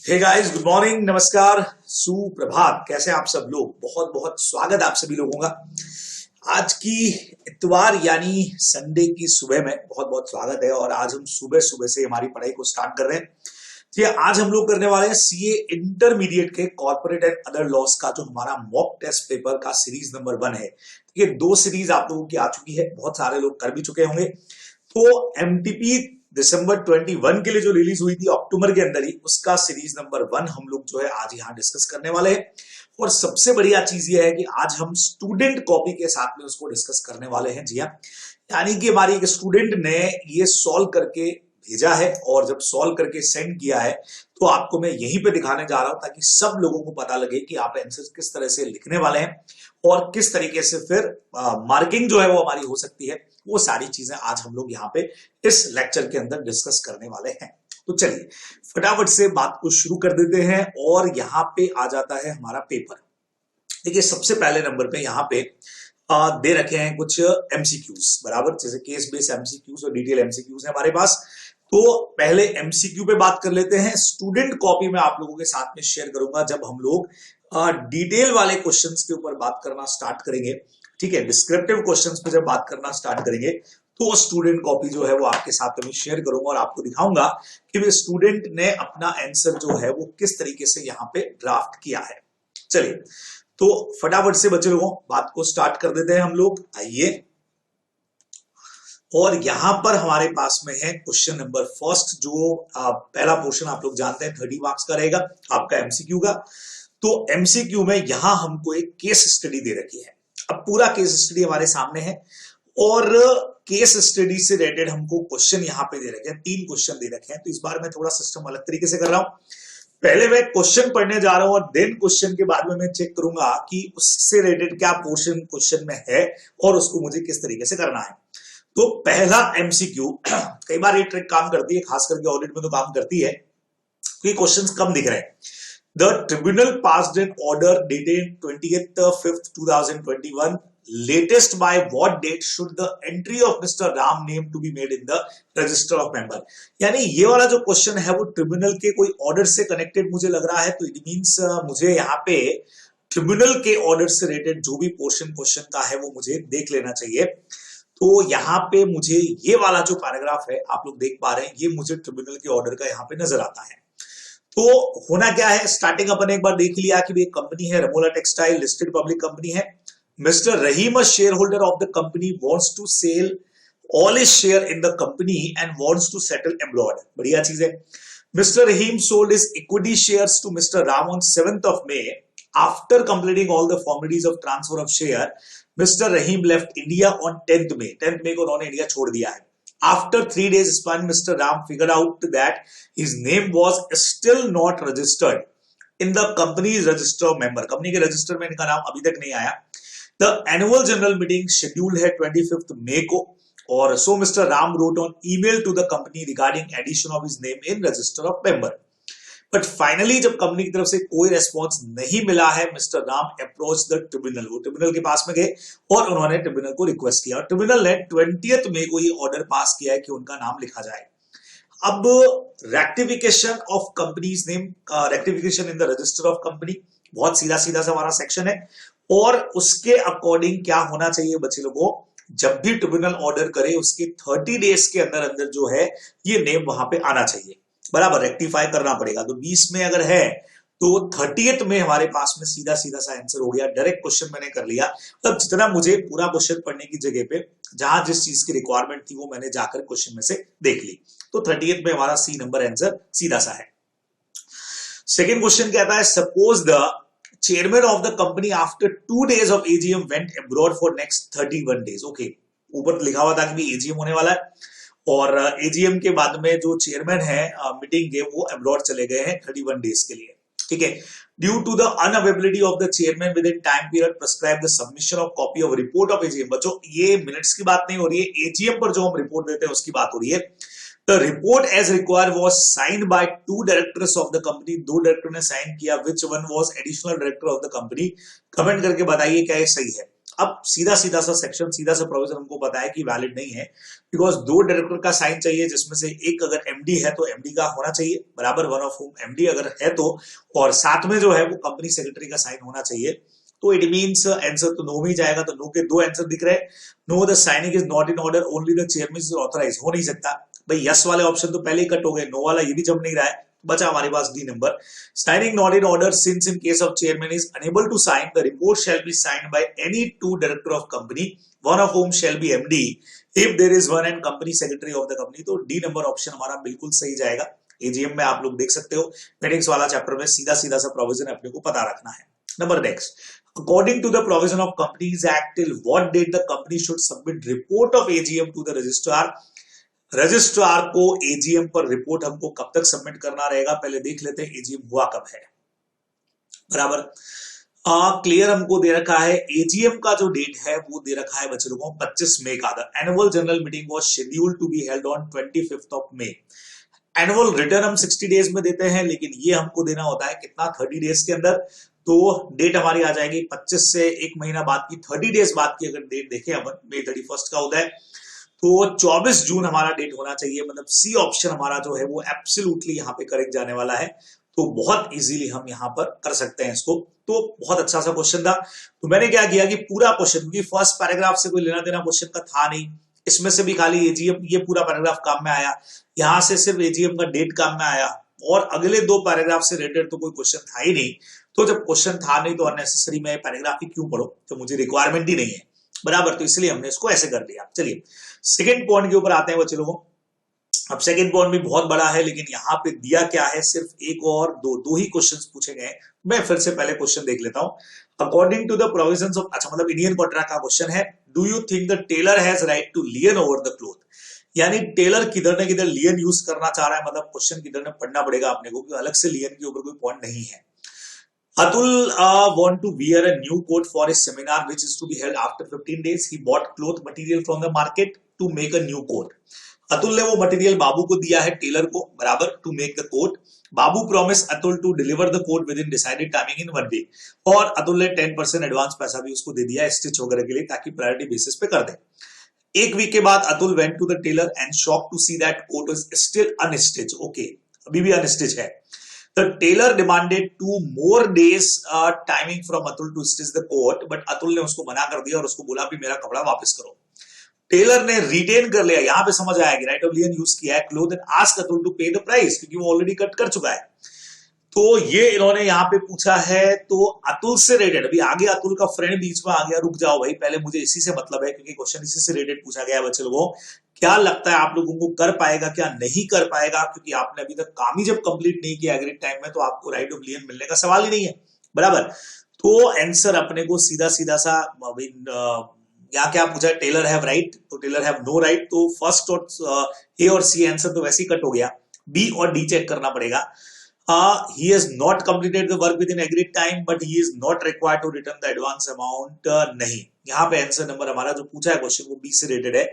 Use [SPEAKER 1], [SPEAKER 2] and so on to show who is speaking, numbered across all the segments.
[SPEAKER 1] Hey guys, good morning, नमस्कार, सुप्रभात। कैसे आप सब लोग? बहुत बहुत स्वागत आप सभी लोगों का आज की इतवार यानी संडे की सुबह में। बहुत बहुत स्वागत है। और आज हम सुबह सुबह से हमारी पढ़ाई को स्टार्ट कर रहे हैं। तो ये आज हम लोग करने वाले हैं सीए इंटरमीडिएट के कॉर्पोरेट एंड अदर लॉस का जो हमारा मॉक टेस्ट पेपर का सीरीज नंबर 1 है। ये 2 सीरीज आप लोगों की आ चुकी है, बहुत सारे लोग कर भी चुके होंगे। तो एमटीपी दिसंबर 21 के लिए जो रिलीज हुई थी अक्टूबर के अंदर ही, उसका सीरीज नंबर 1 हम लोग जो है आज यहाँ डिस्कस करने वाले हैं। और सबसे बढ़िया चीज ये है कि आज हम स्टूडेंट कॉपी के साथ में उसको डिस्कस करने वाले हैं। जी हाँ, यानी कि हमारी एक स्टूडेंट ने ये सॉल्व करके भेजा है और जब सॉल्व करके सेंड किया है तो आपको मैं यहीं पे दिखाने जा रहा हूं ताकि सब लोगों को पता लगे कि आप आंसर किस तरह से लिखने वाले हैं और किस तरीके से फिर मार्किंग जो है वो हमारी हो सकती है। वो सारी चीजें आज हम लोग यहाँ पे इस लेक्चर के अंदर डिस्कस करने वाले हैं। तो चलिए फटाफट से बात को शुरू कर देते हैं। और यहाँ पे आ जाता है हमारा पेपर। देखिए, सबसे पहले नंबर पे यहाँ पे दे रखे हैं कुछ एमसीक्यूज, बराबर, जैसे केस बेस्ड एमसीक्यूज और डिटेल एमसीक्यूज है हमारे पास। तो पहले एमसीक्यू पे बात कर लेते हैं। स्टूडेंट कॉपी में आप लोगों के साथ में शेयर करूंगा जब हम लोग डिटेल वाले क्वेश्चंस के ऊपर बात करना स्टार्ट करेंगे। ठीक है, डिस्क्रिप्टिव क्वेश्चंस पे जब बात करना स्टार्ट करेंगे तो स्टूडेंट कॉपी जो है वो आपके साथ में शेयर करूंगा और आपको दिखाऊंगा कि वे स्टूडेंट ने अपना आंसर जो है वो किस तरीके से यहाँ पे ड्राफ्ट किया है। चलिए, तो फटाफट से बच्चे लोगों बात को स्टार्ट कर देते हैं हम लोग। आइए, और यहां पर हमारे पास में है क्वेश्चन नंबर फर्स्ट, जो पहला पोर्शन आप लोग जानते हैं 30 मार्क्स का रहेगा आपका एमसीक्यू का। तो एमसीक्यू में यहां हमको एक केस स्टडी दे रखी है। अब पूरा केस स्टडी हमारे सामने है और केस स्टडी से रिलेटेड हमको क्वेश्चन यहाँ पे दे रखे हैं। 3 क्वेश्चन दे रखे हैं। तो इस बार मैं थोड़ा सिस्टम अलग तरीके से कर रहा हूं। पहले मैं क्वेश्चन पढ़ने जा रहा हूं और देन क्वेश्चन के बाद में मैं चेक करूंगा कि उससे रिलेटेड क्या पोर्शन क्वेश्चन में है और उसको मुझे किस तरीके से करना है। तो पहला एमसीक्यू, कई बार ये ट्रिक काम करती है, खास करके ऑडिट में तो काम करती है क्योंकि क्वेश्चंस कम दिख रहे हैं। The tribunal passed an order dated 28/5/2021 latest by what date should the entry of mister Ram name to be made in the register of member. यानी ये वाला जो क्वेश्चन है वो ट्रिब्यूनल के कोई ऑर्डर से कनेक्टेड मुझे लग रहा है। तो इट मींस मुझे यहाँ पे ट्रिब्यूनल के ऑर्डर से रिलेटेड जो भी पोर्शन क्वेश्चन का है वो मुझे देख लेना चाहिए। तो यहाँ पे मुझे ये वाला जो पैराग्राफ है आप लोग देख पा रहे हैं, ये मुझे ट्रिब्यूनल के ऑर्डर का यहाँ पे नजर आता है। तो होना क्या है, स्टार्टिंग अपन एक बार देख लिया कि एक कंपनी है Ramola textile, listed public company है। Mister Rahim, share holder of the company, wants to sell all his share in the company and wants to settle abroad. बढ़िया चीज है। Mister Rahim sold his equity shares to mister Ram on 7th of May after completing all the formalities of transfer of share. Mister Rahim left India on 10th May। 10th May को उन्होंने India छोड़ दिया है। After 3 days span, Mr. Ram figured out that his name was still not registered in the company's register of member। Company के register में इनका नाम अभी तक नहीं आया। The annual general meeting scheduled है 25th May को, और so Mr. Ram wrote on email to the company regarding addition of his name in register of member। But finally जब कंपनी की तरफ से कोई रेस्पॉन्स नहीं मिला है, mister Ram approach the tribunal. वो ट्रिब्यूनल के पास में गए और उन्होंने ट्रिब्यूनल को रिक्वेस्ट किया और ट्रिब्यूनल ने 20th May को ये ऑर्डर पास किया है कि उनका नाम लिखा जाए। अब rectification of companies name, rectification in the register of company, बहुत सीधा सीधा सा हमारा सेक्शन है। और उसके अकॉर्डिंग क्या होना चाहिए बच्चे लोगों, जब भी ट्रिब्यूनल ऑर्डर करे उसके 30 डेज के अंदर अंदर जो है ये नेम वहां पे आना चाहिए, बराबर, रेक्टिफाई करना पड़ेगा। तो 20 में अगर है तो 30th में हमारे पास में सीधा सीधा सा आंसर हो गया। डायरेक्ट क्वेश्चन मैंने कर लिया। मतलब जितना मुझे पूरा क्वेश्चन पढ़ने की जगह पे जहां जिस चीज की रिक्वायरमेंट थी वो मैंने जाकर क्वेश्चन में से देख ली। तो 30th में हमारा सी नंबर आंसर सीधा सा है। सेकेंड क्वेश्चन कहता है, suppose the chairman of the company after 2 days of AGM went abroad for next 31 days। Okay, ऊपर लिखा हुआ था कि एजीएम होने वाला है और एजीएम के बाद में जो चेयरमैन है मीटिंग के, वो अब्रॉड चले गए हैं 31 डेज के लिए। ठीक है, due to the unavailability of the chairman within time period prescribe the submission of copy of report of AGM. बच्चों, ये मिनट्स की बात नहीं हो रही है, एजीएम पर जो हम रिपोर्ट देते हैं उसकी बात हो रही है। The report as required was signed by 2 directors of the company. 2 director ने साइन किया। Which one was additional director of the company. Comment करके बताइए क्या ये सही है। अब सीधा सीधा सा सेक्शन, सीधा सा प्रोविजन हमको पता है कि वैलिड नहीं है, बिकॉज दो डायरेक्टर का साइन चाहिए, जिसमें से एक अगर एमडी है तो एमडी का होना चाहिए, बराबर, वन ऑफ होम एमडी अगर है तो, और साथ में जो है वो कंपनी सेक्रेटरी का साइन होना चाहिए। तो इट मींस आंसर तो नो में ही जाएगा, तो नो के दो आंसर दिख रहे हैं। No the signing is not in order, only the chairman is authorise, हो नहीं सकता भाई, यस वाले ऑप्शन तो पहले ही कट हो गए, नो वाला ये भी जम नहीं रहा है, बचा हमारे पास D number. Signing not in order, since in case of chairman is unable to sign, the report shall be signed by any two director of company, one of whom shall be MD if there is one and company secretary of the company. तो D नंबर ऑप्शन हमारा बिल्कुल सही जाएगा। AGM में आप लोग देख सकते हो, हेडिंग्स वाला चैप्टर में सीधा सीधा सा प्रोविजन अपने को पता रखना है। Number next, according to the provision of Companies Act, till what date the company should submit report of AGM to the registrar? Registrar को एजीएम पर रिपोर्ट हमको कब तक सबमिट करना रहेगा, पहले देख लेते हैं एजीएम हुआ कब है, बराबर। क्लियर हमको दे रखा है, एजीएम का जो डेट है वो दे रखा है बच्चे लोगों 25 मई का। The annual general meeting was scheduled to be held on 25th of May. Annual return हम 60 डेज में देते हैं, लेकिन ये हमको देना होता है कितना, 30 डेज के अंदर। तो डेट हमारी आ जाएगी 25 से एक महीना बाद की, 30 डेज बाद की अगर डेट देखें अपन, मई 31 का होता है, तो 24 जून हमारा डेट होना चाहिए। मतलब सी ऑप्शन हमारा जो है वो एब्सोल्युटली यहाँ पे करेक्ट जाने वाला है। तो बहुत इजीली हम यहाँ पर कर सकते हैं इसको। तो बहुत अच्छा सा क्वेश्चन था। तो मैंने क्या किया कि पूरा क्वेश्चन, क्योंकि फर्स्ट पैराग्राफ से कोई लेना देना क्वेश्चन का था नहीं, इसमें से भी खाली एजीएम ये पूरा पैराग्राफ काम में आया, यहाँ से सिर्फ एजीएम का डेट काम में आया, और अगले दो पैराग्राफ से रिलेटेड तो कोई क्वेश्चन था ही नहीं। तो जब क्वेश्चन था नहीं तो अननेसेसरी मैं पैराग्राफ ही क्यों पढ़ो, तो मुझे रिक्वायरमेंट ही नहीं है, बराबर। तो इसलिए हमने इसको ऐसे कर दिया। चलिए सेकंड पॉइंट के ऊपर आते हैं बच्चे लोगों। अब सेकंड पॉइंट भी बहुत बड़ा है, लेकिन यहाँ पे दिया क्या है, सिर्फ एक और दो ही क्वेश्चंस पूछे गए। मैं फिर से पहले क्वेश्चन देख लेता हूं। According to the provisions of, अच्छा मतलब इंडियन कॉन्ट्रैक्ट का क्वेश्चन है, do you think the tailor has right to lien over the cloth? यानी टेलर किधर न किधर लियन यूज करना चाह रहा है, मतलब क्वेश्चन किधर न पढ़ना पड़ेगा अपने को, अलग से लियन के ऊपर कोई पॉइंट नहीं है। Atul want to wear a new coat for his seminar, which is to be held after 15 days. He bought cloth material from the market to make a new coat. Atul ने वो मटेरियल बाबू को दिया है, tailor को, बराबर, to make the coat. Babu promise Atul to deliver the coat within decided timing in 1 week, और अतुल ने 10% advance पैसा भी उसको दे दिया है स्टिच वगैरह के लिए, ताकि प्रायोरिटी बेसिस पे कर दे। एक वीक के बाद Atul went to the tailor and shock to see that coat is still unstitch. Okay, अभी भी अनस्टिच है। The tailor demanded 2 more days timing from Atul to stitch the coat, but Atul ने उसको मना कर दिया और उसको बोला भी मेरा कपड़ा वापस करो। टेलर ने रिटेन कर लिया, यहां पे समझ आया कि राइट ऑफ लियन यूज किया है, cloth and ask Atul to pay the price, क्योंकि वो ऑलरेडी कट कर चुका है। तो ये इन्होंने यहाँ पे पूछा है, तो अतुल से रिलेटेड, अभी आगे अतुल का फ्रेंड बीच में आ गया, रुक जाओ भाई, पहले मुझे इसी से मतलब है, क्योंकि क्वेश्चन इसी से रिलेटेड पूछा गया है बच्चे लोगों। क्या लगता है आप लोगों को कर पाएगा, क्या नहीं कर पाएगा? क्योंकि आपने अभी तक काम ही जब कंप्लीट नहीं किया एग्रीड टाइम में, तो आपको राइट ऑफ लियन मिलने का सवाल ही नहीं है, बराबर। तो आंसर अपने को सीधा सीधा सा, यहाँ क्या पूछा है, टेलर हैव राइट, तो टेलर हैव नो राइट। तो फर्स्ट और ए और सी आंसर तो वैसे ही कट हो गया, बी और डी चेक करना पड़ेगा। He has not completed the work within agreed time, but he is not required to return the advance amount. नहीं, यहाँ पे आंसर नंबर हमारा जो पूछा है क्वेश्चन वो बी से रिलेटेड है,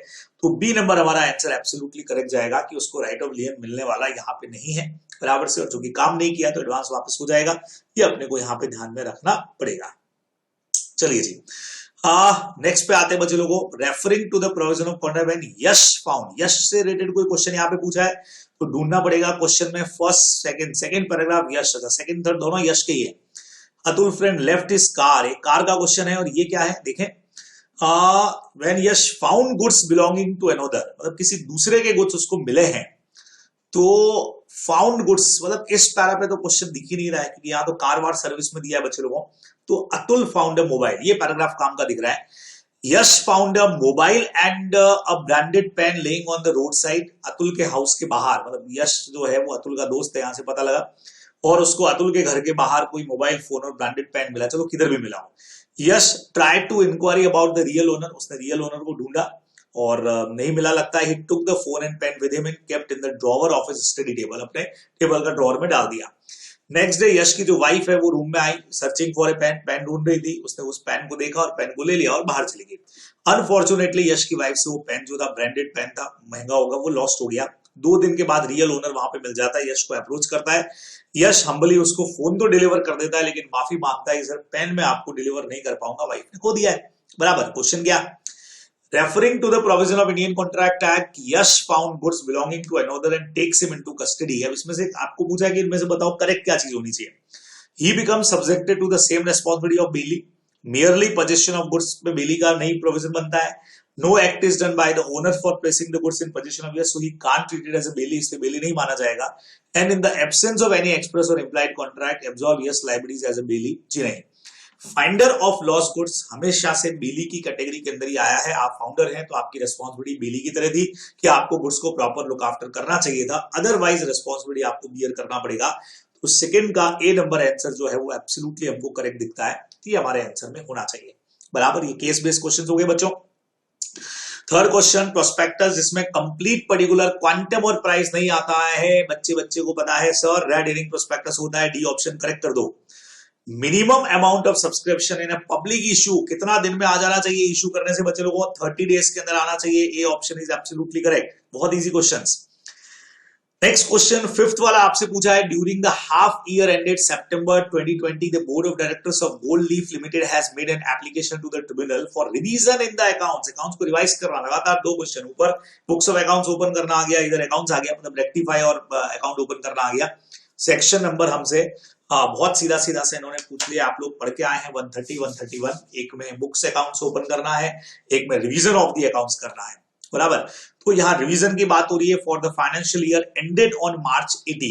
[SPEAKER 1] तो बी नंबर हमारा आंसर एब्सोल्युटली करेक्ट जाएगा कि उसको राइट ऑफ लियन मिलने वाला यहाँ पे नहीं है, बराबर से। और जो कि काम नहीं किया तो एडवांस वापस हो जाएगा, ये अपने को यहाँ पे ध्यान में रखना पड़ेगा। चलिए जी, नेक्स्ट पे आते हैं बच्चे लोगों। Referring to the provision of contract when Yash found, Yash से रिलेटेड कोई क्वेश्चन यहाँ पे पूछा है, तो ढूंढना पड़ेगा क्वेश्चन में first second paragraph Yash, second third दोनों यश के ही है। Atul friend left his car, एक कार का क्वेश्चन है, और ये क्या है देखें, when Yash found goods belonging to another, मतलब किसी दूसरे के गुड्स उसको मिले हैं। तो फाउंड गुड्स मतलब इस पैरा पे तो क्वेश्चन दिख ही नहीं रहा है, क्योंकि यहाँ तो कार वार सर्विस में दिया है बच्चे लोगों। तो अतुल फाउंड अ मोबाइल, ये पैराग्राफ काम का दिख रहा है। Yash found a mobile and a branded pen lying on the road side, Atul के हाउस के बाहर, मतलब यश जो है वो अतुल का दोस्त है, यहां से पता लगा, और उसको अतुल के घर के बाहर कोई मोबाइल फोन और ब्रांडेड पेन मिला, चलो किधर भी मिला हो। Yash try to inquiry about the real owner, उसने रियल ओनर को ढूंढा और नहीं मिला लगता है। He took the phone and pen with him and kept in the drawer of his study table, अपने टेबल का ड्रॉवर में डाल दिया। नेक्स्ट डे यश की जो वाइफ है वो रूम में आई, searching for a pen, pen ढूंढ रही थी, उसने उस पेन को देखा और पेन को ले लिया और बाहर चली गई। अनफॉर्चुनेटली यश की वाइफ से वो पेन जो था, ब्रांडेड पेन था, महंगा होगा, वो लॉस्ट हो गया। 2 दिन के बाद रियल ओनर वहां पे मिल जाता है, यश को अप्रोच करता है। यश हम्बली उसको फोन तो डिलीवर कर देता है, लेकिन माफी मांगता है कि सर पेन मैं आपको डिलीवर नहीं कर पाऊंगा, वाइफ ने खो दिया है। बराबर। क्वेश्चन क्या, referring to the provision of Indian Contract Act, Yash found goods belonging to another and takes him into custody। अब इसमें से आपको पूछा कि इनमें से बताओ करेक्ट क्या चीज होनी चाहिए। He becomes subjected to the same responsibility of bailey, merely possession of goods में bailey का नहीं प्रोविजन बनता है। No act is done by the owner for placing the goods in possession of yes, so he can't treat it as a bailey, इसलिए bailey नहीं माना जाएगा। And in the absence of any express or implied contract, absolve yes liabilities as a bailey जी नहीं। Finder of loss goods हमेशा से बेली की category के अंदर ही आया है। आप फाउंडर हैं तो आपकी रिस्पॉन्सिबिलिटी बेली की तरह थी कि आपको गुड्स को प्रॉपर लुक आफ्टर करना चाहिए था, अदरवाइज रिस्पॉन्सिबिलिटी आपको बियर करना पड़ेगा। तो सेकंड का ए नंबर आंसर जो है वो एब्सोल्युटली हमको करेक्ट दिखता है, ये हमारे आंसर में होना चाहिए। बराबर, ये केस बेस्ड क्वेश्चन हो गए बच्चों। थर्ड क्वेश्चन प्रोस्पेक्टस, जिसमें कंप्लीट पर्टिकुलर क्वांटम और प्राइस नहीं आता है। बच्चे को पता है सर रेड हेरिंग प्रोस्पेक्टस होता है, डी ऑप्शन करेक्ट कर दो। Minimum amount of subscription in public issue कितना दिन में आ जाना चाहिए, इशू करने से बच्चे लोगों को 30 डेज के अंदर आना चाहिए। A option is absolutely correct. बहुत easy questions. Next question fifth वाला आपसे पूछा है, during the half year ended September 2020 the board of directors of gold leaf limited has made an application to the tribunal for revision in the accounts को revise करना। लगातार दो question, ऊपर books of accounts open करना आ गया, इधर accounts आ गया, मतलब रेक्टिफाई और अकाउंट ओपन करना आ गया। सेक्शन नंबर हमसे बहुत सीधा सीधा से इन्होंने पूछ लिया, आप लोग पढ़ के आए हैं 130 131। एक में बुक्स अकाउंट्स ओपन करना है, एक में रिवीजन ऑफ द अकाउंट्स करना है। बराबर, तो यहां रिवीजन की बात हो रही है for the financial year ended on March 18।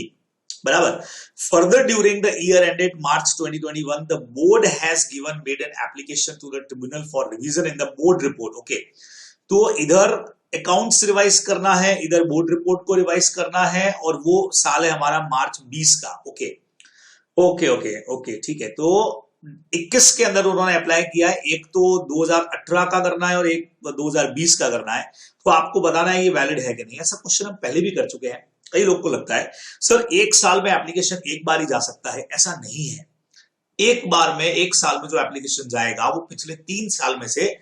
[SPEAKER 1] बराबर, further during the year ended March 2021 the board has given made an application to the tribunal for revision in the board report. Okay, तो इधर accounts revise करना है, इधर board report को revise करना है, और वो साल है हमारा March 20 का। ओके ठीक है। तो 21 के अंदर उन्होंने अप्लाई किया है, एक तो 2018 का करना है और एक 2020 का करना है। तो आपको बताना है ये वैलिड है कि नहीं। ऐसा क्वेश्चन हम पहले भी कर चुके हैं। कई लोग को लगता है सर एक साल में एप्लीकेशन एक बार ही जा सकता है, ऐसा नहीं है। एक बार में एक साल में जो एप्लीकेशन जाएगा वो पिछले 3 साल में से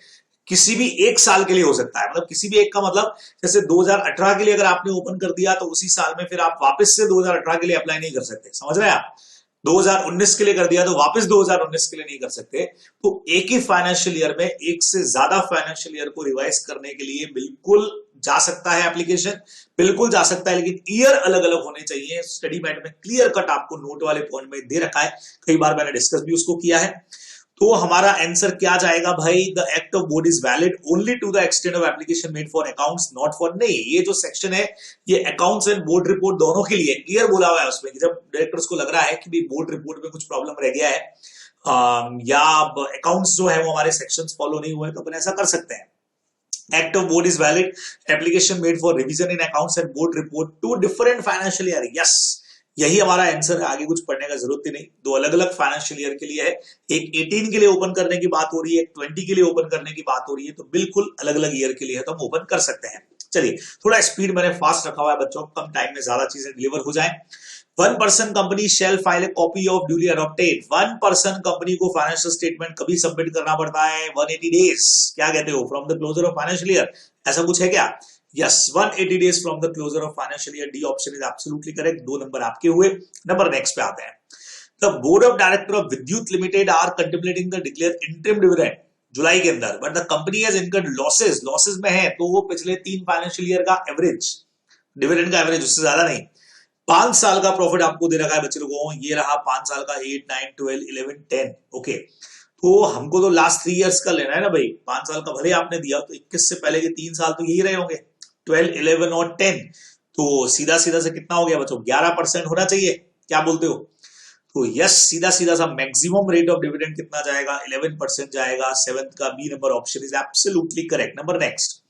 [SPEAKER 1] किसी भी एक साल के लिए हो सकता है। मतलब किसी भी एक का मतलब, जैसे 2018 के लिए अगर आपने ओपन कर दिया तो उसी साल में फिर आप वापस से 2018 के लिए अप्लाई नहीं कर सकते, समझ रहे हैं आप। 2019 के लिए कर दिया तो वापस 2019 के लिए नहीं कर सकते। तो एक ही फाइनेंशियल ईयर में एक से ज्यादा फाइनेंशियल ईयर को रिवाइज करने के लिए बिल्कुल जा सकता है एप्लीकेशन, बिल्कुल जा सकता है, लेकिन ईयर अलग अलग होने चाहिए। स्टडी मैट में क्लियर कट आपको नोट वाले पॉइंट में दे रखा है, कई बार मैंने डिस्कस भी उसको किया है। तो हमारा आंसर क्या जाएगा भाई, the act of board is valid only to the extent of application made for accounts not for. नहीं, ये जो सेक्शन है ये अकाउंट्स एंड बोर्ड रिपोर्ट दोनों के लिए क्लियर बोला हुआ है उसमें कि जब डायरेक्टर्स को लग रहा है कि भाई बोर्ड रिपोर्ट में कुछ प्रॉब्लम रह गया है या अकाउंट्स जो है वो हमारे सेक्शंस फॉलो नहीं हुए, तो अपन ऐसा कर सकते हैं। Act of board is valid. Application made for revision in accounts and board report to different financial year. Yes, यही हमारा आंसर है। आगे कुछ पढ़ने का जरूरत ही नहीं। दो अलग अलग फाइनेंशियल ईयर के लिए है, एक 18 के लिए ओपन करने की बात हो रही है, एक 20 के लिए ओपन करने की बात हो रही है। तो बिल्कुल अलग अलग ईयर के लिए है तो हम ओपन कर सकते हैं। चलिए, थोड़ा स्पीड मैंने फास्ट रखा हुआ है बच्चों, कम टाइम में ज्यादा चीजें डिलीवर हो जाए। 1% company shall file a copy of duly adopted. 1% company को फाइनेंशियल स्टेटमेंट कभी सबमिट करना पड़ता है 180 डेज। क्या कहते हो, from the closure of financial year, ऐसा कुछ है क्या? Yes, 180 days from the closure of financial year. D option is absolutely correct. 2 number आपके हुए। नंबर नेक्स्ट पे आते हैं। The board of director of Vidyut limited are contemplating the declare interim dividend जुलाई के अंदर, but the company has incurred losses में है, तो वो पिछले 3 फाइनेंशियल ईयर का एवरेज डिविडेंड का एवरेज, उससे ज्यादा नहीं। 5 साल का प्रॉफिट आपको दे रखा है बच्चे लोगों, ये रहा 5 साल का, 8 9 12 11 10। ओके, तो हमको तो लास्ट 3 इयर्स का लेना है ना भाई। 5 साल का भले आपने दिया तो 21 से पहले के 3 साल तो यही रहे होंगे, 12 11 और 10। तो सीधा सीधा से कितना हो गया बच्चों, 11% होना चाहिए। क्या बोलते हो? तो यस, सीधा सीधा सा मैक्सिमम रेट ऑफ डिविडेंड कितना जाएगा, 11% जाएगा। 7th का B number option is absolutely correct. Number next,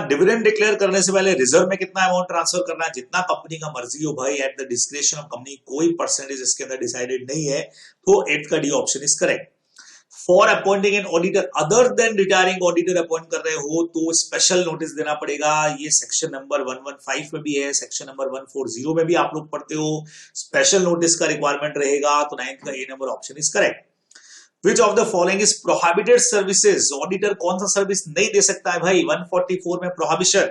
[SPEAKER 1] dividend declare करने से पहले रिजर्व में कितना अमाउंट ट्रांसफर करना है, जितना कंपनी का मर्जी हो भाई, at the discretion of company, कोई परसेंटेज इसके अंदर डिसाइडेड नहीं है। तो 8th का D option is correct. For appointing an auditor other than retiring auditor appoint कर रहे हो तो स्पेशल नोटिस देना पड़ेगा। ये सेक्शन नंबर 115 में भी है, सेक्शन नंबर 140 में भी आप लोग पढ़ते हो, स्पेशल नोटिस का रिक्वायरमेंट रहेगा। तो 9th का A number option is correct. Which of the following is prohibited services? Auditor कौन सा सर्विस नहीं दे सकता है भाई? 144 में प्रोहिबिशन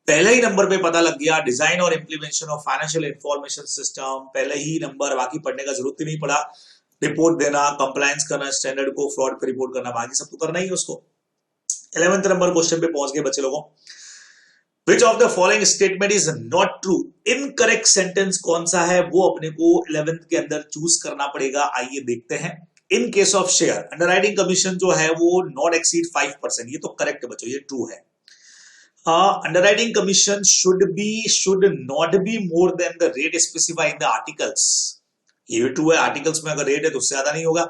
[SPEAKER 1] पहले ही नंबर पे पता लग गया। डिजाइन और implementation of financial information system, पहले ही नंबर, बाकी पढ़ने का जरूरत ही नहीं पड़ा। रिपोर्ट देना, कंप्लायंस करना स्टैंडर्ड को, फ्रॉड पे रिपोर्ट करना, बाकी सब तो करना ही है उसको। 11th नंबर क्वेश्चन पे पहुंच गए बच्चे लोगों। Which of the following statement is not true? Incorrect sentence कौन सा है वो अपने को 11th के अंदर चूज करना पड़ेगा। आइए देखते हैं। इन case of share underwriting commission जो है वो नॉट एक्सीड 5%, ये तो करेक्ट है बच्चों, ये ट्रू है। Underwriting commission should not be more than the rate specified in the articles, ये भी ट्रू है। आर्टिकल्स में अगर रेट है तो उससे ज्यादा नहीं होगा।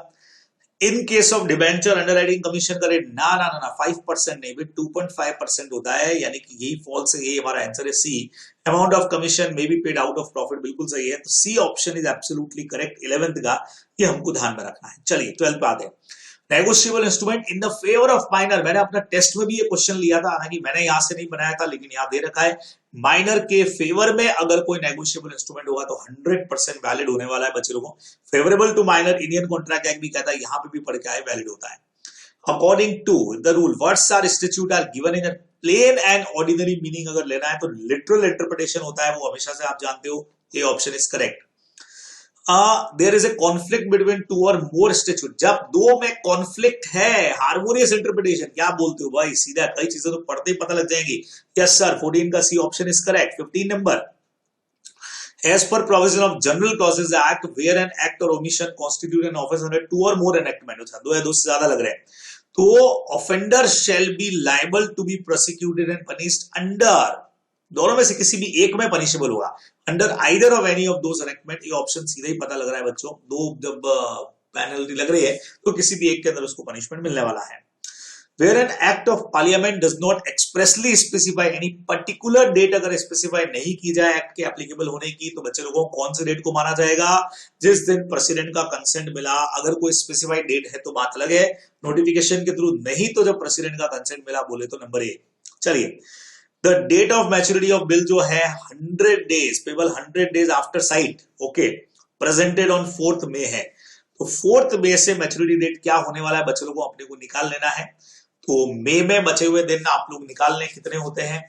[SPEAKER 1] इन case of debenture underwriting commission का रेट ना 5% नहीं भी 2.5% होता है, यानी कि यही फॉल्स है, यही हमारा आंसर है C. Amount of commission may be paid out of profit, बिल्कुल सही है, तो C option is absolutely correct 11th का, ये हमको ध्यान में रखना है। चलिए 12th पे आते हैं। Negotiable instrument in the favour of minor, मैंने अपना टेस्ट में भी ये क्वेश्चन लिया था, हालांकि मैंने यहां से नहीं बनाया था लेकिन यहां दे रखा है। माइनर के फेवर में अगर कोई नेगोशिएबल इंस्ट्रूमेंट होगा तो 100% वैलिड होने वाला है बच्चे लोगों। Favourable to minor Indian contract act भी कहता है, यहां पे भी पढ़ के आए वैलिड होता है। According to the rule words are institute are given in plain and ordinary meaning, अगर लेना है तो लिटरल इंटरप्रिटेशन होता है, वो हमेशा से आप जानते हो, ये option is correct. There is a conflict between two or more statute, जब दो में कॉन्फ्लिक्ट है, हार्मोनियस इंटरप्रिटेशन, क्या बोलते हो भाई, सीधा कई चीजें तो पढ़ते ही पता लग जाएंगी। यस सर, 14 का C option is correct. 15 number, as per provision of general clauses act where an act or omission constitute an offence under two or more enactment, दो या दो से ज्यादा लग रहे हैं, तो offender shall be liable to be prosecuted and punished under, दोनों में से किसी भी एक में पनिशेबल होगा, under either of any of those enactment. ये ऑप्शन सीधा ही पता लग रहा है बच्चों, दो जब पेनल्टी लग रही है तो किसी भी एक के अंदर उसको पनिशमेंट मिलने वाला है। Where an act of parliament does not expressly specify any particular date, अगर स्पेसिफाई नहीं की जाए एक्ट के एप्लीकेबल होने की, तो बच्चे लोगों कौन से डेट को माना जाएगा, जिस दिन प्रेसिडेंट का कंसेंट मिला। अगर कोई स्पेसिफाइड डेट है तो बात अलग है, नोटिफिकेशन के थ्रू, नहीं तो जब प्रेसिडेंट का कंसेंट मिला बोले तो नंबर 1। चलिए, the date of maturity of bill जो है 100 days, payable 100 days after sight, okay, presented on 4th May है, तो 4th May से मैच्योरिटी डेट क्या होने वाला है बच्चे लोगों को अपने को निकाल लेना है। तो मई में बचे हुए दिन आप लोग निकाल लें, कितने होते हैं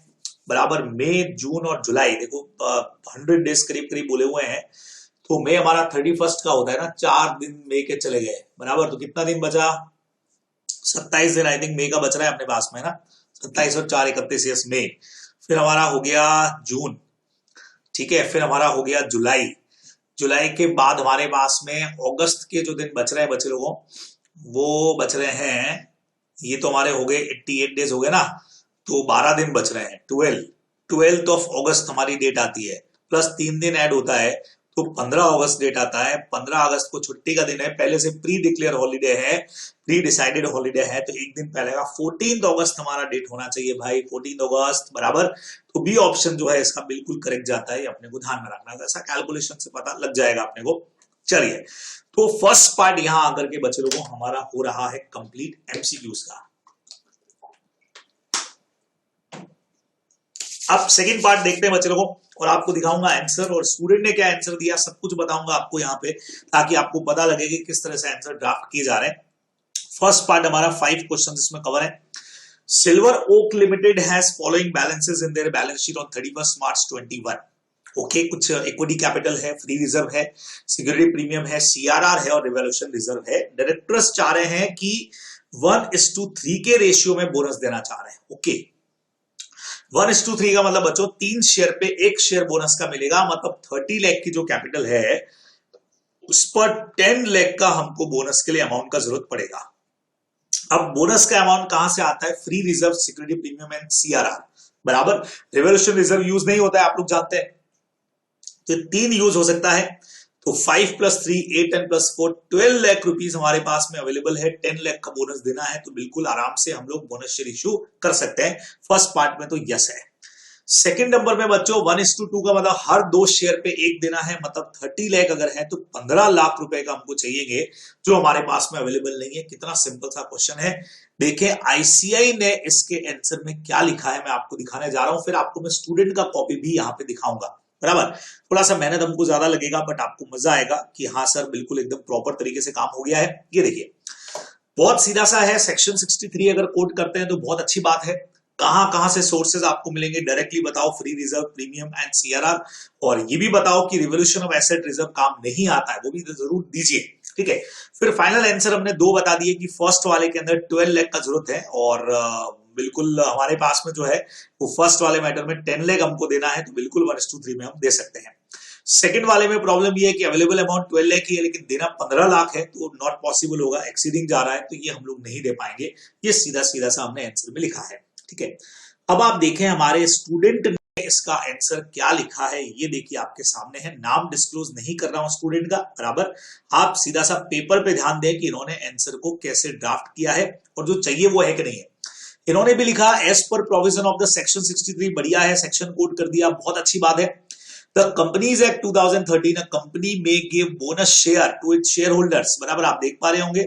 [SPEAKER 1] बराबर, मई, जून और जुलाई, देखो 100 डेज करीब करीब बोले हुए हैं, तो मई हमारा 31 का होता है ना, 4 दिन मई के चले गए बराबर, तो कितना दिन बचा, 27 दिन आई थिंक मई का बच रहा है अपने पास में ना, 27 और 4 31, यस मई। फिर हमारा हो गया जून, ठीक है, फिर हमारा हो गया जुलाई, जुलाई के बाद हमारे पास में अगस्त के जो दिन बच रहे हैं बच्चे लोगों, वो बच रहे हैं, ये तो हमारे हो गए 88 डेज हो गए ना, तो 12 दिन बच रहे हैं, 12th ऑफ अगस्त हमारी डेट आती है, प्लस 3 दिन ऐड होता है, तो 15 अगस्त डेट आता है। 15 अगस्त को छुट्टी का दिन है, पहले से प्री डिक्लेयर हॉलीडे है, प्री डिसाइडेड हॉलीडे है, तो एक दिन पहले का 14 अगस्त हमारा डेट होना चाहिए भाई, 14 अगस्त बराबर, तो बी ऑप्शन जो है इसका बिल्कुल करेक्ट जाता है, अपने को ध्यान में रखना है, ऐसा कैलकुलेशन से पता लग जाएगा अपने को। चलिए, तो फर्स्ट पार्ट यहां आकर के बच्चे लोगों हमारा हो रहा है कंप्लीट एमसीक्यूज का। अब सेकंड पार्ट देखते हैं बच्चे लोगों, और आपको दिखाऊंगा आंसर और स्टूडेंट ने क्या आंसर दिया, सब कुछ बताऊंगा आपको यहाँ पे, ताकि आपको पता लगे कि किस तरह से आंसर ड्राफ्ट किए जा रहे हैं। फर्स्ट पार्ट हमारा 5 क्वेश्चन इसमें कवर है। Silver Oak limited has following balances in their balance sheet on 31 March 21। Okay, कुछ इक्विटी कैपिटल है, फ्री रिजर्व है, सिक्योरिटी प्रीमियम है, सीआरआर है और रिवॉल्यूशन रिजर्व है। डायरेक्टर्स चाह रहे हैं कि 1:3 के रेशियो में बोनस देना चाह रहे हैं। ओके, 1:3 का मतलब बच्चों 3 शेयर पे 1 शेयर बोनस का मिलेगा, मतलब 30 लाख की जो कैपिटल है उस पर 10 लाख का हमको बोनस के लिए अमाउंट का जरूरत पड़ेगा। अब बोनस का अमाउंट कहां से आता है, free reserve, security premium and CRR बराबर, रिवॉल्यूशन रिजर्व यूज नहीं होता है, आप लोग जानते हैं, तो 3 यूज हो सकता है, तो 5 + 3 8 and + 4 12 लाख रुपीस हमारे पास में अवेलेबल है, 10 लाख का बोनस देना है, तो बिल्कुल आराम से हम लोग बोनस शेयर इश्यू कर सकते हैं। फर्स्ट पार्ट में तो यस है। सेकंड नंबर में बच्चों 1:2 का मतलब हर 2 शेयर पे 1 देना है, मतलब 30 लाख अगर है तो 15 लाख रुपए का हमको चाहिए, जो हमारे पास में अवेलेबल नहीं है। कितना सिंपल सा क्वेश्चन है, देखें आईसीआई ने इसके आंसर में क्या लिखा है, मैं आपको दिखाने जा रहा हूं, फिर आपको मैं स्टूडेंट का कॉपी भी यहाँ पे दिखाऊंगा बराबर। थोड़ा सा मेहनत हमको ज्यादा लगेगा, बट आपको मजा आएगा कि हाँ सर बिल्कुल एकदम प्रॉपर तरीके से काम हो गया है। ये देखिए, बहुत सीधा सा है, सेक्शन 63 अगर कोट करते हैं तो बहुत अच्छी बात है। कहां से सोर्सेज आपको मिलेंगे डायरेक्टली बताओ, free reserve, premium and CRR, और ये भी बताओ कि रिवॉल्यूशन ऑफ एसेट रिजर्व काम नहीं आता है, वो भी जरूर दीजिए। ठीक है। फिर फाइनल आंसर हमने दो बता दिए कि फर्स्ट वाले के अंदर 12 लाख का जरूरत है और बिल्कुल हमारे पास में जो है वो फर्स्ट वाले मैटर में 10 लाख हमको देना है, तो बिल्कुल 1:3 में हम दे सकते हैं। सेकंड वाले में प्रॉब्लम ये है कि अवेलेबल अमाउंट 12 लाख ही है लेकिन देना 15 लाख है, तो नॉट पॉसिबल होगा, एक्सीडिंग जा रहा है, तो ये हम लोग नहीं दे पाएंगे। ये सीधा सीधा सा हमने आंसर में लिखा है। ठीक है, अब आप देखें हमारे स्टूडेंट ने इसका आंसर क्या लिखा है, ये देखिए आपके सामने है। नाम डिस्क्लोज नहीं कर रहा हूं स्टूडेंट का, बराबर। आप सीधा सा पेपर पे ध्यान दें कि इन्होंने आंसर को कैसे ड्राफ्ट किया है और जो चाहिए वो है कि नहीं है। इन्होंने भी लिखा as per provision of the section 63, बढ़िया है, सेक्शन कोड कर दिया, बहुत अच्छी बात है। The companies act 2013, a company may give bonus share to its shareholders, बराबर आप देख पा रहे होंगे,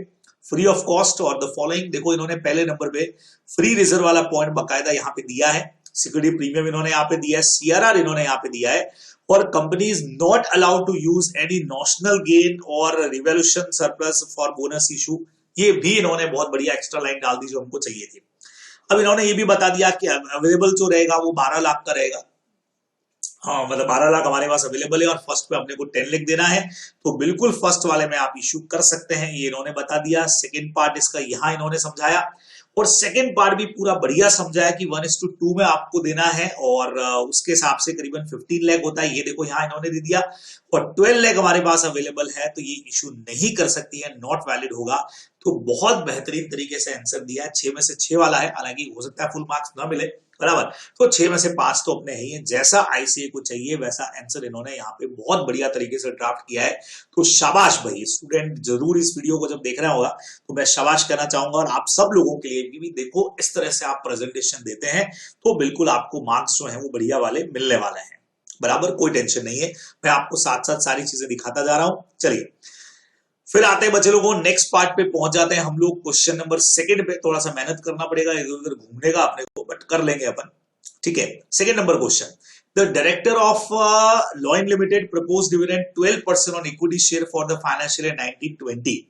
[SPEAKER 1] फ्री ऑफ कॉस्ट। और द फॉलोइंग, देखो इन्होंने पहले नंबर पे फ्री रिजर्व वाला पॉइंट बकायदा यहाँ पे दिया है, सिक्योरिटी प्रीमियम इन्होंने यहाँ पे दिया है, सीआरआर इन्होंने यहाँ पे दिया है, और company is not allowed to use any notional gain or revolution surplus for bonus issue, ये भी इन्होंने बहुत बढ़िया एक्स्ट्रा लाइन डाल दी जो हमको चाहिए थी। अब इन्होंने ये भी बता दिया कि अवेलेबल जो रहेगा वो 12 लाख का रहेगा, हाँ मतलब 12 लाख हमारे पास अवेलेबल है और फर्स्ट पे अपने को 10 लाख देना है, तो बिल्कुल फर्स्ट वाले में आप इश्यू कर सकते हैं, ये इन्होंने बता दिया। सेकंड पार्ट इसका यहाँ इन्होंने समझाया और सेकंड पार्ट भी पूरा बढ़िया समझाया कि 1:2 में आपको देना है और उसके हिसाब से करीबन 15 लाख होता है, ये देखो यहाँ इन्होंने दे दिया। और 12 लाख हमारे पास अवेलेबल है, तो ये इश्यू नहीं कर सकती है, नॉट वैलिड होगा। तो बहुत बेहतरीन तरीके से आंसर दिया है, 6 में से 6 वाला है, हालांकि हो सकता है फुल मार्क्स ना मिले, बराबर। तो 6 में से 5 तो अपने ही है, जैसा आईसीए को चाहिए वैसा आंसर इन्होंने यहाँ पे बहुत बढ़िया तरीके से ड्राफ्ट किया है। तो शाबाश भाई, स्टूडेंट जरूर इस वीडियो को जब देख रहा होगा तो मैं शाबाश कहना चाहूंगा। और आप सब लोगों के लिए भी देखो, इस तरह से आप प्रेजेंटेशन देते हैं तो बिल्कुल आपको मार्क्स जो है वो बढ़िया वाले मिलने वाले हैं, बराबर, कोई टेंशन नहीं है। मैं आपको साथ साथ सारी चीजें दिखाता जा रहा हूं। चलिए फिर आते हैं बच्चे लोगों, नेक्स्ट पार्ट पे पहुंच जाते हैं हम लोग। क्वेश्चन नंबर सेकंड पे थोड़ा सा मेहनत करना पड़ेगा, इधर उधर घूमने का अपने को, बट कर लेंगे अपन। ठीक है, second number question, the director of Lion limited propose dividend 12% on equity share for the financial year 1920,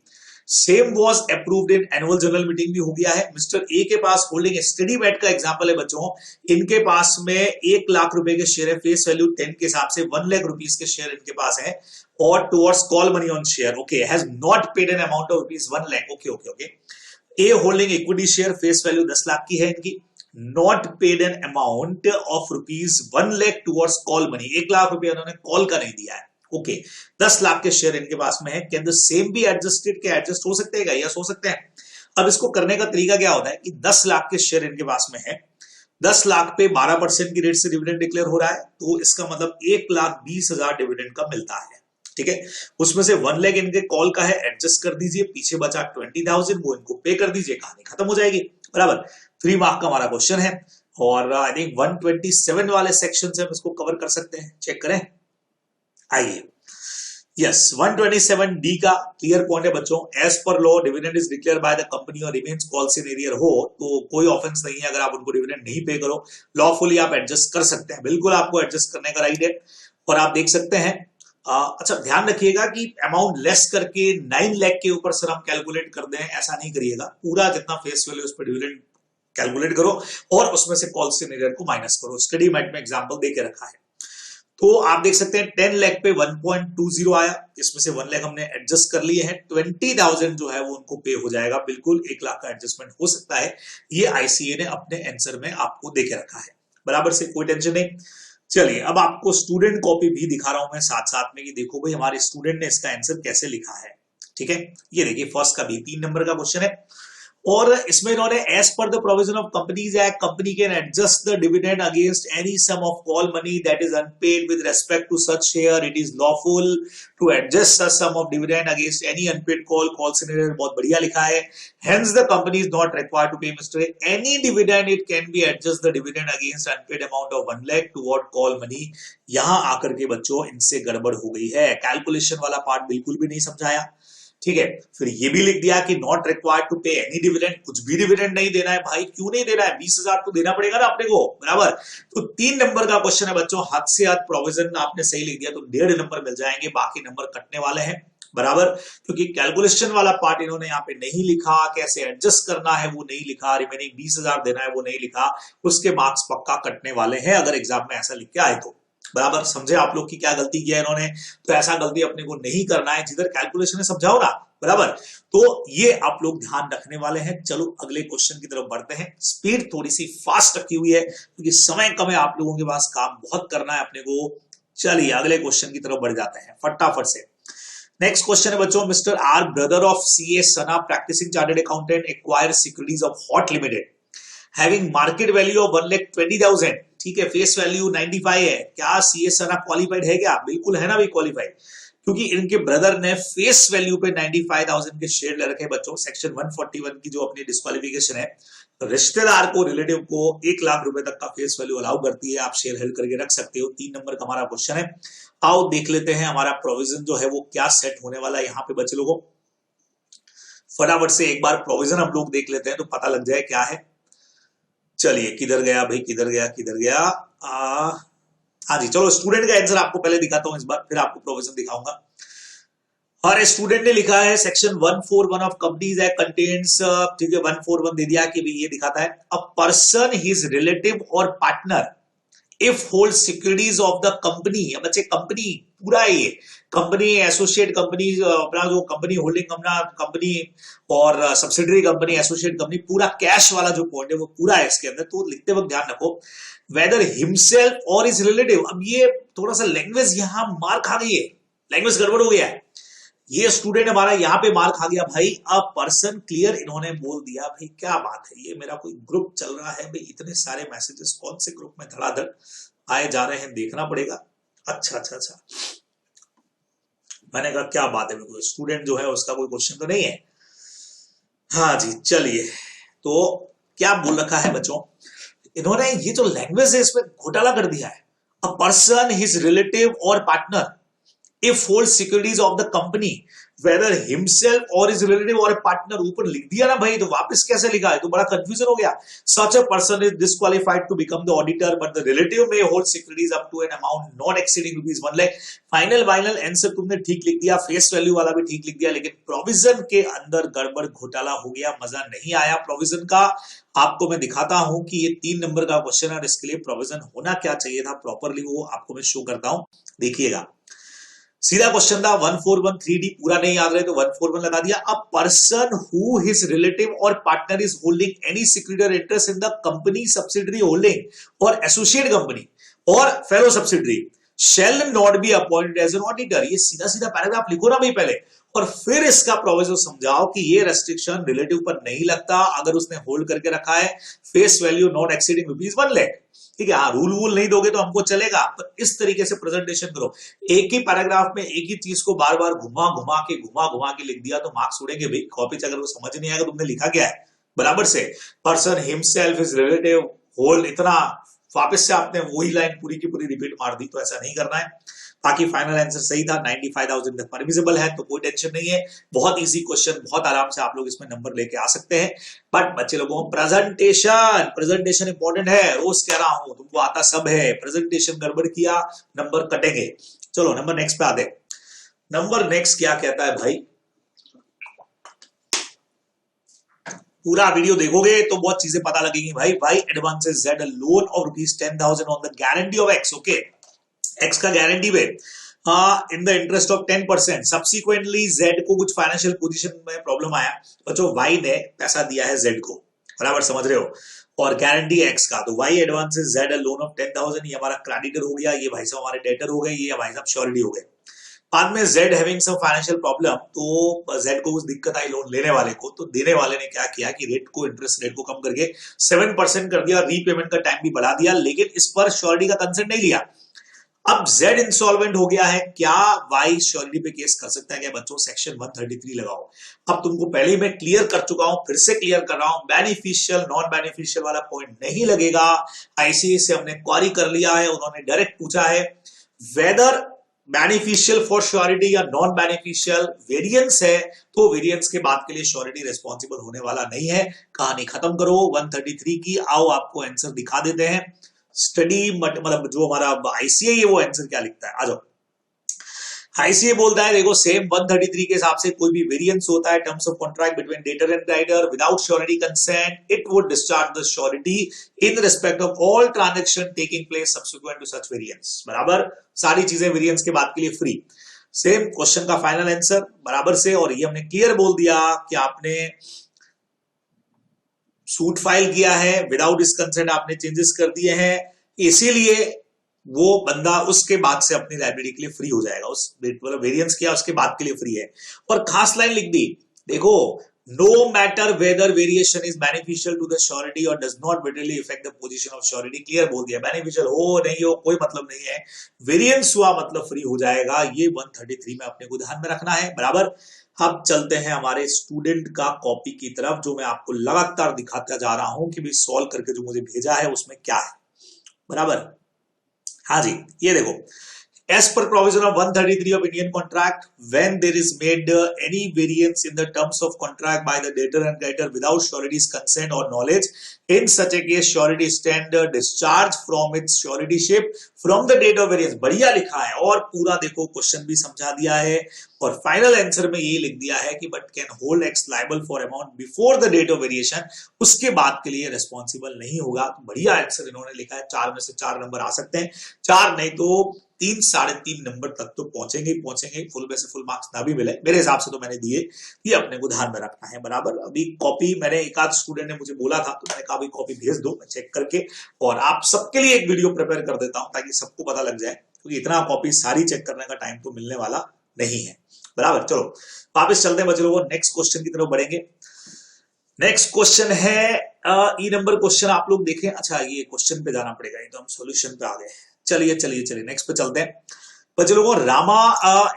[SPEAKER 1] same was approved in annual general meeting भी हो गया है। मिस्टर ए के पास होल्डिंग स्टडी बैट का एग्जांपल है बच्चों, इनके पास में 1 लाख रुपए के शेयर है, फेस वैल्यू 10 के हिसाब से 1 लाख रुपीस के शेयर इनके पास है, और towards call money on share, okay, has not paid an amount of rupees 1 lakh, okay okay okay. A holding equity share, face value 10 lakh की है इनकी, not paid an amount of rupees 1 lakh towards call money, 1 lakh रुपए उन्होंने call का नहीं दिया है, okay. 10 lakh के शेयर इनके पास में है। Can the same be adjusted, के एडजस्ट हो सकते हैं, यस हो सकते हैं। अब इसको करने का तरीका क्या होता है कि 10 लाख के शेयर इनके पास में है, 10 लाख पे 12% की रेट से डिविडेंड डिक्लेयर हो रहा है, तो इसका मतलब 1,20,000 डिविडेंड का मिलता है, ठीक है। उसमें से 1 लाख इनके कॉल का है, एडजस्ट कर दीजिए, पीछे बचा 20,000 वो इनको पे कर दीजिए, कहानी खत्म हो जाएगी, बराबर। 3 मार्क का हमारा क्वेश्चन है और आई थिंक 127 वाले सेक्शन से हम इसको कवर कर सकते हैं, चेक करें। आइए, यस 127 डी का क्लियर पॉइंट है बच्चों, as per law dividend is declare by the company और रिमेन्स कॉल्स इन एरियर हो, तो कोई ऑफेंस नहीं है अगर आप उनको डिविडेंड नहीं पे करो, लॉफुली आप एडजस्ट कर सकते हैं, बिल्कुल आपको एडजस्ट करने का राइट है। और आप देख सकते हैं, अच्छा ध्यान रखिएगा कि अमाउंट लेस करके 9 लाख के ऊपर सर हम कैलकुलेट कर दें, ऐसा नहीं करिएगा, पूरा जितना फेस वैल्यू उस पर डिविडेंड कैलकुलेट करो और उसमें से कॉल्स इन एरियर को माइनस करो, स्टडी मैट में एग्जाम्पल देके रखा है। तो आप देख सकते हैं 10 लाख पे 1.20 आया, इसमें से 1 लाख हमने एडजस्ट कर लिए हैं, 20,000 जो है वो उनको पे हो जाएगा, बिल्कुल 1 लाख का एडजस्टमेंट हो सकता है, ये आईसीए ने अपने आंसर में आपको देके रखा है, बराबर से, कोई टेंशन नहीं। चलिए अब आपको स्टूडेंट कॉपी भी दिखा रहा हूं मैं साथ साथ में कि देखो भाई हमारे स्टूडेंट ने इसका आंसर कैसे लिखा है, ठीक है। ये देखिए फर्स्ट का भी 3 नंबर का क्वेश्चन है और इसमें इन्होंने as per the provision of companies act, company can adjust the dividend against any sum of call money that is unpaid with respect to such share, it is lawful to adjust such sum of dividend against any unpaid calls in arrear, बहुत बढ़िया लिखा है। Hence the company is not required to pay mister any dividend, it can be adjust the dividend against unpaid amount of 1 lakh toward call money. यहां आकर के बच्चों इनसे गड़बड़ हो गई है, कैलकुलेशन वाला पार्ट बिल्कुल भी नहीं समझाया, ठीक है। फिर ये भी लिख दिया कि नॉट रिक्वायर्ड टू पे एनी डिविडेंड, कुछ भी डिविडेंड नहीं देना है भाई, क्यों नहीं देना है, 20,000 तो देना पड़ेगा ना अपने को, बराबर। तो 3 नंबर का क्वेश्चन है बच्चों, हद से हद प्रोविजन आपने सही लिख दिया तो 1.5 नंबर मिल जाएंगे, बाकी नंबर कटने वाले हैं, बराबर, क्योंकि कैलकुलेशन वाला पार्ट इन्होंने यहाँ पे नहीं लिखा, कैसे एडजस्ट करना है वो नहीं लिखा, रिमेनिंग 20,000 देना है वो नहीं लिखा, उसके मार्क्स पक्का कटने वाले हैं अगर एग्जाम में ऐसा लिख के आए तो, बराबर समझे आप लोग की क्या गलती किया इन्होंने, तो ऐसा गलती अपने को नहीं करना है, जिधर कैलकुलेशन है समझाओ ना, बराबर। तो ये आप लोग ध्यान रखने वाले हैं। चलो अगले क्वेश्चन की तरफ बढ़ते हैं। स्पीड थोड़ी सी फास्ट रखी हुई है क्योंकि समय कम है, आप लोगों के पास काम बहुत करना है अपने को। चलिए अगले क्वेश्चन की तरफ बढ़ जाते हैं फटाफट से। नेक्स्ट क्वेश्चन है बच्चों, mister R brother of CA Sana practising chartered accountant acquire securities of Hot limited having market value of 1,20,000, ठीक है, फेस वैल्यू 95 है। क्या सीए सना क्वालिफाइड है क्या? बिल्कुल है ना भाई क्वालिफाइड, क्योंकि इनके ब्रदर ने फेस वैल्यू पे 95,000 के शेयर ले रखे बच्चों। सेक्शन 141 की जो अपनी डिस्क्वालिफिकेशन है, रिश्तेदार को, रिलेटिव को 1 लाख रुपए तक का फेस वैल्यू अलाउ करती है, आप शेयर हेल्ड करके रख सकते हो। 3 नंबर का हमारा क्वेश्चन है। आओ देख लेते हैं हमारा प्रोविजन जो है वो क्या सेट होने वाला है यहाँ पे बच्चे लोगों। फटाफट से एक बार प्रोविजन हम लोग देख लेते हैं तो पता लग जाए क्या है। चलिए किधर गया भाई, किधर गया, किधर गया? हाँ जी, चलो स्टूडेंट का आंसर आपको पहले दिखाता हूं इस बार, फिर आपको प्रोविजन दिखाऊंगा। और स्टूडेंट ने लिखा है section 141 of companies act contains, ठीक है, 141 दे दिया कि भी ये दिखाता है a person his relative or partner if hold securities of the company. बच्चे कंपनी पूरा है ये, कंपनी एसोसिएट कंपनी, अपना जो कंपनी होल्डिंग अपना कंपनी और सब्सिडरी कंपनी एसोसिएट कंपनी, पूरा कैश वाला जो पॉइंट है वो पूरा है इसके अंदर। तो लिखते वक्त ध्यान रखो वेदर हिमसेल्फ और इज रिलेटिव। अब ये थोड़ा सा लैंग्वेज यहां मार खा गई है, लैंग्वेज गड़बड़ हो गया है। ये स्टूडेंट हमारा यहाँ पे मार्क खा गया भाई। अ पर्सन क्लियर इन्होंने बोल दिया भाई, क्या बात है, ये मेरा कोई ग्रुप चल रहा है भाई, इतने सारे मैसेजेस कौन से ग्रुप में धड़ाधड़ आए जा रहे हैं, देखना पड़ेगा। अच्छा अच्छा अच्छा, मैंने कहा क्या बात है, कोई स्टूडेंट जो है उसका कोई क्वेश्चन तो नहीं है। हाँ जी चलिए, तो क्या बोल रखा है बच्चों इन्होंने, ये जो लैंग्वेज है इसमें घोटाला कर दिया है। A person his relative or partner if holds securities of the company whether himself or his relative or a partner, ऊपर लिख दिया ना भाई, तो वापस कैसे लिखा है, तो बड़ा कंफ्यूजन हो गया। such a person is disqualified to become the auditor but the relative may hold securities up to an amount not exceeding ₹1 lakh। Final answer तुमने ठीक लिख दिया, फेस वैल्यू वाला भी ठीक लिख दिया, लेकिन प्रोविजन के अंदर गड़बड़ घोटाला हो गया, मजा नहीं आया प्रोविजन का। आपको मैं दिखाता हूं कि ये 3 नंबर का क्वेश्चन है और इसके लिए प्रोविजन होना क्या चाहिए था प्रॉपरली, वो आपको मैं शो करता हूं, देखिएगा। सीधा क्वेश्चन था 141 3D, पूरा नहीं याद रहे तो 141 लगा दिया। A person who his relative or partner is holding any security or interest in the company subsidiary holding or associate company or fellow subsidiary shall not be appointed as an auditor. ये सीधा सीधा paragraph लिखो ना भाई पहले, और फिर इसका प्रोविजन समझाओ कि ये रेस्ट्रिक्शन रिलेटिव पर नहीं लगता अगर उसने होल्ड करके रखा है face value not exceeding ₹1 lakh. ठीक है, हाँ रूल वूल नहीं दोगे तो हमको चलेगा, पर इस तरीके से प्रेजेंटेशन करो। एक ही पैराग्राफ में एक ही चीज को बार बार घुमा घुमा के लिख दिया तो मार्क्स उड़ेंगे भाई। कॉपी अगर वो समझ नहीं आएगा तुमने लिखा क्या है बराबर से, person himself is relative hold, इतना वापस से आपने वही लाइन पूरी की पूरी रिपीट मार दी, तो ऐसा नहीं करना है। बाकी फाइनल आंसर सही था, 95,000 तक परमिसिबल है, तो कोई टेंशन नहीं है। बहुत इजी क्वेश्चन, बहुत आराम से आप लोग इसमें नंबर लेके आ सकते हैं। बट बच्चे लोगों प्रेजेंटेशन इंपॉर्टेंट है, रोज कह रहा हूं, तुमको आता सब है, प्रेजेंटेशन गड़बड़ किया नंबर कटेंगे। चलो नंबर नेक्स्ट पे आते। नंबर नेक्स्ट क्या कहता है भाई, पूरा वीडियो देखोगे तो बहुत चीजें पता लगेंगी भाई। भाई advances Z loan of ₹10,000 on the guarantee of x, okay, x का गारंटी पे in the interest of 10%। Subsequently Z को कुछ फाइनेंशियल पोजीशन में प्रॉब्लम आया, बच्चों वाई ने पैसा दिया है जेड को, बराबर समझ रहे हो, और गारंटी एक्स का, तो Y advances Z loan of 10,000, ये हमारा क्रेडिटर हो गया, ये भाई साहब हमारे डेटर हो गए, ये भाई साहब श्योरिटी हो गए। बाद में Z having some financial problem, तो जेड को कुछ दिक्कत आई लोन लेने वाले को, तो देने वाले ने क्या किया कि रेट को, इंटरेस्ट रेट को कम करके 7% कर दिया, रीपेमेंट का टाइम भी बढ़ा दिया, लेकिन इस पर श्योरिटी का कंसेंट नहीं लिया। अब जेड इंसॉल्वेंट हो गया है, क्या वाई श्योरिटी पे केस कर सकता है क्या बच्चों? सेक्शन 133 लगाओ। अब तुमको पहले ही मैं क्लियर कर चुका हूं, फिर से क्लियर कर रहा हूं, बेनिफिशियल नॉन बेनिफिशियल वाला पॉइंट नहीं लगेगा। आईसीए से हमने क्वारी कर लिया है, उन्होंने डायरेक्ट पूछा है वेदर बेनिफिशियल फॉर श्योरिटी या नॉन बेनिफिशियल, वेरिएंस है तो वेरिएंस के बाद के लिए श्योरिटी रिस्पॉन्सिबल होने वाला नहीं है। कहानी खत्म करो 133 की। आओ आपको आंसर दिखा देते हैं। स्टडी मतलब जो हमारा आईसीआई है वो आंसर क्या लिखता है, आ जाओ। आईसीए बोलता है देखो सेम 133 के हिसाब से कोई भी वेरिएंस होता है terms of contract between debtor and writer without surety consent it would discharge the surety in respect of all transaction taking place subsequent to such variance. बराबर, सारी चीजें वेरिएंस के बाद के लिए फ्री। सेम क्वेश्चन का फाइनल आंसर बराबर से, और ये हमने क्लियर बोल दिया कि आपने सूट फाइल किया है विदाउट इस कंसेंट, आपने चेंजेस कर दिए हैं, इसीलिए वो बंदा उसके बाद से अपनी लाइब्रेरी के लिए फ्री हो जाएगा। उस मतलब वेरिएंस किया उसके बाद के लिए फ्री है। और खास लाइन लिख दी, देखो no matter whether variation is beneficial to the surety or does not utterly affect the position of surety. Clear बोल दिया, बेनिफिशियल हो नहीं हो कोई मतलब नहीं है, वेरिएंस हुआ मतलब फ्री हो जाएगा। ये 133 में अपने को ध्यान में रखना है। बराबर, अब चलते हैं हमारे स्टूडेंट का कॉपी की तरफ, जो मैं आपको लगातार दिखाता जा रहा हूं कि भाई सॉल्व करके जो मुझे भेजा है उसमें क्या है। बराबर, हाँ जी, ये देखो, as per provision of 133 of Indian contract, when there is made any variance in the terms of contract by the debtor and creditor without surety's consent or knowledge, in such a case surety stand discharged from its suretyship from the date of variance। बढ़िया लिखा है, और पूरा देखो question भी समझा दिया है, और फाइनल आंसर में ये लिख दिया है कि but can hold X liable for amount before the date of variation, उसके बाद के लिए रिस्पॉन्सिबल नहीं होगा। तो बढ़िया आंसर इन्होंने लिखा है। 4 में से 4 नंबर आ सकते हैं, 4 नहीं तो 3 साढ़े 3 नंबर तक तो पहुंचेंगे ही पहुंचेंगे, फुल में से फुल मार्क्स ना भी मिले मेरे हिसाब से तो मैंने दिए, ये अपने को ध्यान में रखना है। बराबर, अभी कॉपी मैंने एक आध स्टूडेंट ने मुझे बोला था तो मैंने कहा भाई कॉपी भेज दो, मैं चेक करके और आप सबके लिए एक वीडियो प्रिपेयर कर देता हूं ताकि सबको पता लग जाए, क्योंकि इतना कॉपी सारी चेक करने का टाइम तो मिलने वाला नहीं है। बराबर, चलो वापस चलते हैं बच्चे लोगों, नेक्स्ट क्वेश्चन की तरफ बढ़ेंगे। नेक्स्ट क्वेश्चन है ई नंबर क्वेश्चन, आप लोग देखें। अच्छा, ये क्वेश्चन पे जाना पड़ेगा, ये तो हम सॉल्यूशन पे आ गए। चलिए चलिए चलिए नेक्स्ट पे चलते हैं बच्चे लोगों। Rama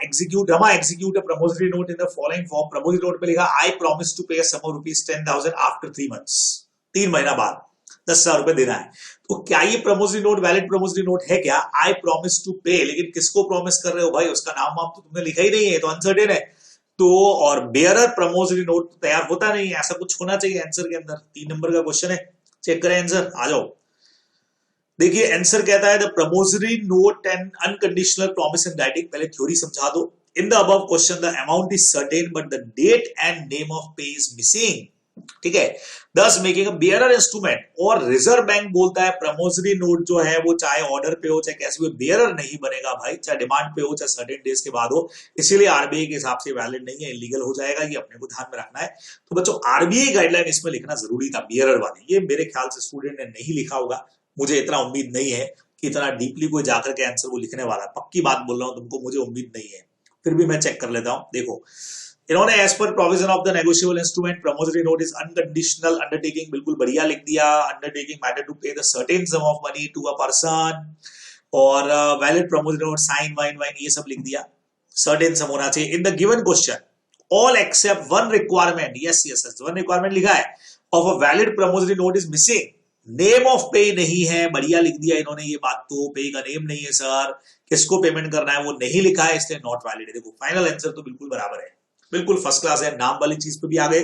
[SPEAKER 1] execute a promissory note in the following form. Promissory note पे लिखा आई प्रॉमिस टू पे सम रुपीज 10,000 आफ्टर 3 मंथ्स, 3 महीना बाद 10,000 रुपए देना है। तो क्या ये प्रमोशनरी नोट वैलिड प्रमोशनरी नोट है क्या? आई प्रॉमिस टू पे, लेकिन किसको प्रॉमिस कर रहे हो भाई, उसका नाम वाम तो तुमने लिखा ही नहीं है, तो अनसर्टेन है। तो और बेयरर प्रमोशनरी नोट तैयार होता नहीं है, ऐसा कुछ होना चाहिए आंसर के अंदर। 3 नंबर का क्वेश्चन है, चेक करें आंसर, आ जाओ। देखिए आंसर कहता है the promissory note and unconditional promise in writing. पहले थ्योरी समझा दो। In the above question the amount is certain but the date and name of payee is missing. ठीक है, thus making a bearer instrument. और reserve bank बोलता है प्रमोशनरी note जो है वो चाहे ऑर्डर पे हो चाहे कैसे भी बेयरर नहीं बनेगा भाई, चाहे डिमांड पे हो चाहे सर्टेन डेज के बाद हो, इसीलिए आरबीआई के हिसाब से वैलिड नहीं है, इलीगल हो जाएगा। ये अपने को ध्यान में रखना है। तो बच्चों आरबीआई गाइडलाइन इसमें लिखना जरूरी था, बेयरर वाली। ये मेरे ख्याल से स्टूडेंट ने नहीं लिखा होगा, मुझे इतना उम्मीद नहीं है कि इतना डीपली कोई जाकर के आंसर वो लिखने वाला। पक्की बात बोल रहा हूं तुमको, मुझे उम्मीद नहीं है, फिर भी मैं चेक कर लेता हूं। देखो इन्होंने as per provision of the negotiable instrument promissory note is unconditional undertaking, बिल्कुल बढ़िया लिख दिया। Undertaking matter to pay the certain sum of money to a person, और वैलिड प्रमोशनरी नोट साइन वाइन वाइन ये सब लिख दिया, सर्टेन सम होना चाहिए। In the given question all except one requirement, yes yes yes one requirement लिखा है, of a valid promissory note is missing. Name of पे नहीं है, बढ़िया लिख दिया इन्होंने। ये बात तो पे का नेम नहीं है सर, किसको पेमेंट करना है वो नहीं लिखा है, इसलिए नॉट वैलिड है। देखो फाइनल आंसर तो बिल्कुल बराबर है, बिल्कुल फर्स्ट क्लास है। नाम वाली चीज पे भी आ गए,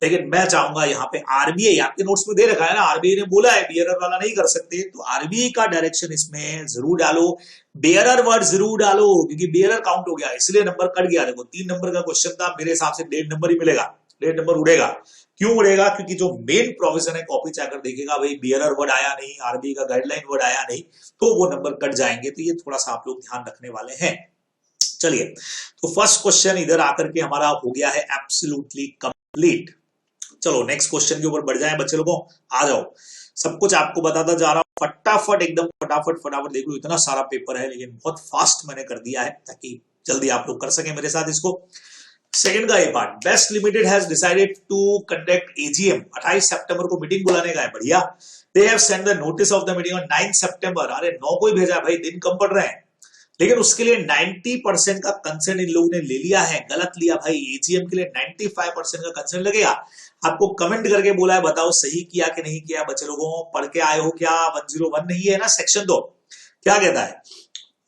[SPEAKER 1] लेकिन मैं चाहूंगा यहाँ पे आरबीआई, आपके नोट्स में दे रखा है ना, आरबीआई ने बोला है बेयरर वाला नहीं कर सकते, तो आरबीआई का डायरेक्शन इसमें जरूर डालो, बेयरर वर्ड जरूर डालो, क्योंकि बेयरर काउंट हो गया इसलिए नंबर कट गया। देखो 3 नंबर का क्वेश्चन था, मेरे हिसाब से 1.5 नंबर ही मिलेगा, 1.5 नंबर उड़ेगा। क्यों उड़ेगा? क्योंकि जो मेन प्रोविजन है कॉपी चाकर देखेगा भाई बेयरर वर्ड आया नहीं, आरबीआई का गाइडलाइन वर्ड आया नहीं, तो वो नंबर कट जाएंगे। तो ये थोड़ा सा आप लोग ध्यान रखने वाले हैं। चलिए, तो फर्स्ट क्वेश्चन इधर आकर के हमारा हो गया है एब्सोल्युटली कंप्लीट। चलो नेक्स्ट क्वेश्चन के ऊपर बढ़ जाएं बच्चे लोगों, आ जाओ। सब कुछ आपको बताता जा रहा हूं फटाफट, एकदम फटाफट फटाफट। देख लो इतना सारा पेपर है, लेकिन बहुत फास्ट मैंने कर दिया है ताकि जल्दी आप लोग कर सकें मेरे साथ इसको। सेकंड का ये part, Best limited has decided to conduct AGM. 28 सितंबर को मीटिंग बुलाने का है, बढ़िया। They have send the notice of the meeting on 9 September. अरे 9 को ही भेजा भाई, दिन कम पड़ रहे हैं, लेकिन उसके लिए 90% का कंसेंट इन लोगों ने ले लिया है। गलत लिया भाई, एजीएम के लिए 95% का कंसेंट लगेगा। आपको कमेंट करके बोला है, बताओ सही किया कि नहीं किया बच्चे लोगों, पढ़ के आए हो क्या? 101 नहीं है ना सेक्शन 2, क्या कहता है?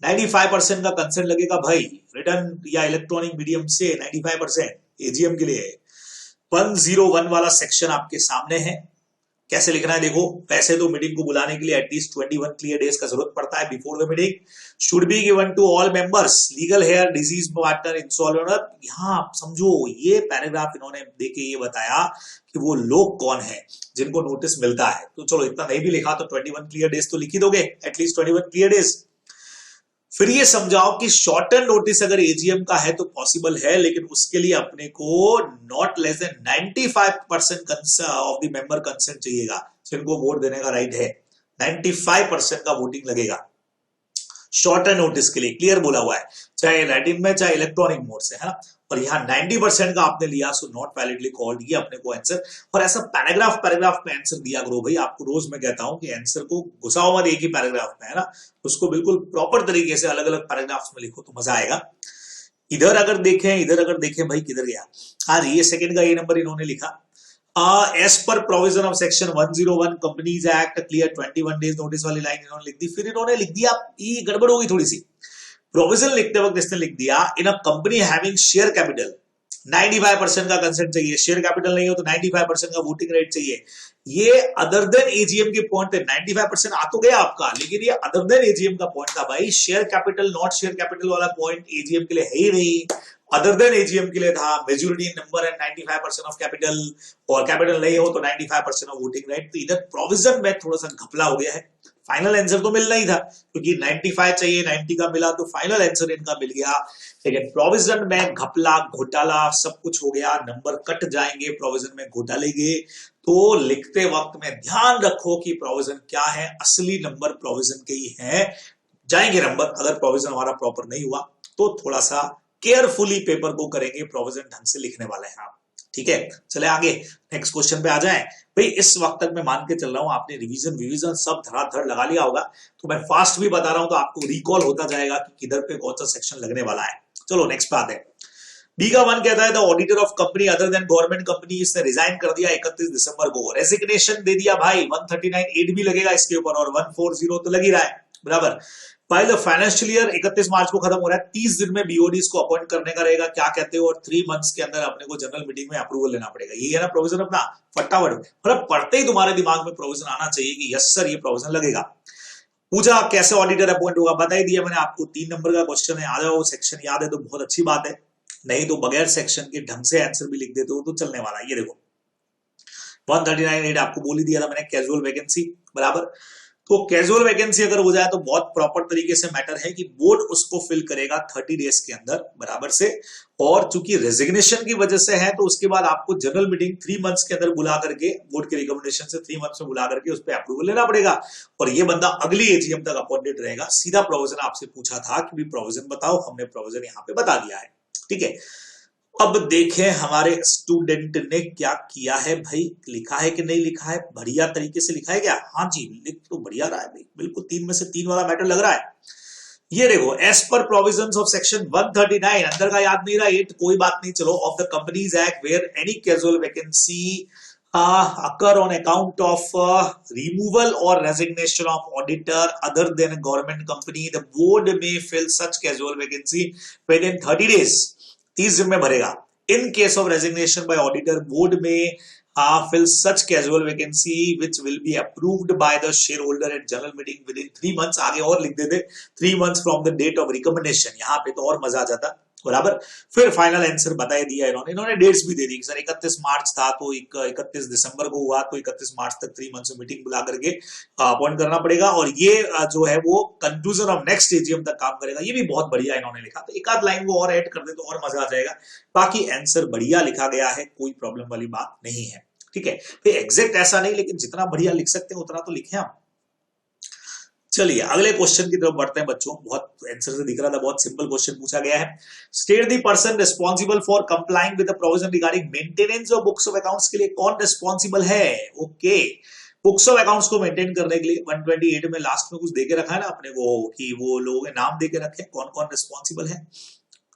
[SPEAKER 1] 95% का कंसेंट लगेगा भाई, रिटर्न या इलेक्ट्रॉनिक मीडियम से 95% एजीएम के लिए। 101 वाला सेक्शन आपके सामने है, कैसे लिखना है देखो, वैसे तो मीटिंग को बुलाने के लिए एटलीस्ट 21 क्लियर डेज का जरूरत पड़ता है before the meeting, should be given to all members, legal heir, disease partner, insolvent. यहां आप समझो ये पैराग्राफ इन्होंने देके ये बताया कि वो लोग कौन है जिनको नोटिस मिलता है। तो चलो इतना नहीं भी लिखा तो 21 क्लियर डेज तो लिख ही दोगे, एटलीस्ट 21 क्लियर डेज। फिर ये समझाओ कि शॉर्ट टर्म नोटिस अगर एजीएम का है तो पॉसिबल है, लेकिन उसके लिए अपने को not less than 95% of the member consent चाहिएगा, जिनको वोट देने का राइट है। 95% का वोटिंग लगेगा शॉर्ट टर्म नोटिस के लिए, क्लियर बोला हुआ है, चाहे राइटिंग में चाहे इलेक्ट्रॉनिक मोड से, है ना। और यहाँ 90% का आपने लिया, सो नॉट वैलिडली कॉल्ड, ये अपने को आंसर। और ऐसा पैराग्राफ में आंसर दिया करो भाई, आपको रोज मैं कहता हूं कि आंसर को घुसाओ मत एक ही पैराग्राफ में, है ना, उसको बिल्कुल प्रॉपर तरीके से अलग अलग पैराग्राफ्स में लिखो तो मजा आएगा। इधर अगर देखें भाई किधर गया, हाँ ये सेकंड का ये नंबर इन्होंने लिखा, as per provision of section 101 companies act clear 21 days notice वाली लाइन इन्होंने लिख दी। फिर इन्होंने लिख दिया, ये गड़बड़ होगी थोड़ी सी, प्रोविजन लिखते वक्त इसने लिख दिया in a company having share capital 95% का कंसेंट चाहिए, शेयर कैपिटल नहीं हो तो 95% का वोटिंग राइट चाहिए। ये अदर देन एजीएम के पॉइंट थे, 95% आ तो गया आपका, लेकिन ये अदर देन एजीएम का पॉइंट था भाई। Share capital not share capital वाला पॉइंट एजीएम के लिए है ही नहीं, अदर देन एजीएम के लिए था। मेजोरिटी नंबर है 95% ऑफ कैपिटल, और कैपिटल नहीं हो तो 95% ऑफ वोटिंग राइट। तो इधर प्रोविजन में थोड़ा सा घपला हो गया है, फाइनल आंसर तो मिलना ही था, क्योंकि 95 चाहिए, 90 का मिला तो फाइनल आंसर इनका मिल गया। लेकिन प्रोविजन में घपला घोटाला सब कुछ हो गया, नंबर कट जाएंगे प्रोविजन में घोटाले के। तो लिखते वक्त में ध्यान रखो कि प्रोविजन क्या है, असली नंबर प्रोविजन के ही है, जाएंगे नंबर। अगर प्रोविजन हमारा प्रॉपर नहीं हुआ तो थोड़ा सा केयरफुली पेपर को करेंगे, प्रोविजन ढंग से लिखने वाले हैं आप, ठीक है। चले आगे नेक्स्ट क्वेश्चन पे आ जाएं। भाई इस वक्त तक मैं मान के चल रहा हूं आपने रिवीजन सब धड़ाधड़ लगा लिया होगा, तो मैं फास्ट भी बता रहा हूं तो आपको रिकॉल होता जाएगा कि किधर पे कौन सा सेक्शन लगने वाला है। चलो नेक्स्ट पे आते हैं। बी का 1 कहता है the auditor of company other than government company, इसने रिजाइन कर दिया 31 दिसंबर को, रेजिग्नेशन दे दिया भाई। 139(8) भी लगेगा इसके ऊपर, और 140 तो लग ही रहा है बराबर। फाइल द फाइनेंशियल ईयर 31 मार्च को खत्म हो रहा है, 30 दिन में बीओडीज को अपॉइंट करने का रहेगा, क्या कहते हो, और 3 मंथ्स के अंदर अपने को जनरल मीटिंग में अप्रूवल लेना पड़ेगा। ये है ना प्रोविजन अपना, फटाफट मतलब पढ़ते ही तुम्हारे दिमाग में प्रोविजन आना चाहिए कि यस सर ये प्रोविजन लगेगा। पूछा कैसे ऑडिटर अपॉइंट होगा, बता ही दिया मैंने आपको, 3 नंबर का क्वेश्चन है, आ जाओ सेक्शन याद है तो बहुत अच्छी बात है, नहीं तो बगैर सेक्शन के ढंग से आंसर भी लिख देते हो तो चलने वाला। ये देखो 139(8) आपको बोल ही दिया था मैंने, कैजुअल वैकेंसी बराबर। तो कैजुअल वैकेंसी अगर हो जाए तो बहुत प्रॉपर तरीके से मैटर है कि बोर्ड उसको फिल करेगा 30 डेज के अंदर बराबर से, और चूंकि रेजिग्नेशन की वजह से है तो उसके बाद आपको जनरल मीटिंग 3 मंथ्स के अंदर बुला करके, बोर्ड के रिकमेंडेशन से 3 मंथ्स में बुला करके उस पर अप्रूवल लेना पड़ेगा, और ये बंदा अगली एजीएम तक अपॉइंटेड रहेगा। सीधा प्रोविजन आपसे पूछा था कि भी प्रोविजन बताओ, हमने प्रोविजन यहाँ पे बता दिया है, ठीक है। अब देखें हमारे स्टूडेंट ने क्या किया है भाई, लिखा है कि नहीं लिखा है, बढ़िया तरीके से लिखा है क्या, हाँ जी लिख तो बढ़िया रहा है भाई, बिल्कुल 3 में से 3 वाला मैटर लग रहा है। ये देखो as per provisions of section 139, अंदर का याद नहीं रहा 8 कोई बात नहीं, चलो, of the companies act where any casual vacancy occur on account of removal or resignation of auditor other than a government company, the board may fill such casual vacancy within 30 days, 30 दिन में भरेगा। इन case of resignation bye auditor, board में fill such casual vacancy which will be approved by the shareholder at general meeting within 3 months, आगे और लिख देते 3 months from the date of recommendation, यहाँ पे तो और मजा आ जाता बराबर। फिर फाइनल आंसर बता ही दिया इन्होंने डेट्स भी दे दी सर 31 मार्च था तो 31 दिसंबर को हुआ, तो 31 मार्च तक 3 मंथ में मीटिंग बुला करके अपॉइंट करना पड़ेगा, और ये जो है वो कंक्लूजन ऑफ नेक्स्ट एजीएम तक काम करेगा। ये भी बहुत बढ़िया इन्होंने लिखा, तो एक आध लाइन वो और ऐड कर दे तो और मजा आ जाएगा। बाकी आंसर बढ़िया लिखा गया है, कोई प्रॉब्लम वाली बात नहीं है, ठीक है। तो एग्जैक्ट ऐसा नहीं, लेकिन जितना बढ़िया लिख सकते हैं उतना तो लिखे हम। चलिए अगले क्वेश्चन की तरफ बढ़ते हैं बच्चों, बहुत आंसर से दिख रहा था, बहुत सिंपल क्वेश्चन पूछा गया है। State the person responsible for complying with the provision regarding maintenance of books of accounts, के लिए कौन रिस्पांसिबल है। ओके, बुक्स ऑफ अकाउंट्स को मेंटेन करने के लिए 128 में लास्ट में कुछ देके रखा है ना अपने को, कि वो लोगों के नाम देके रखे कौन कौन रिस्पांसिबल है।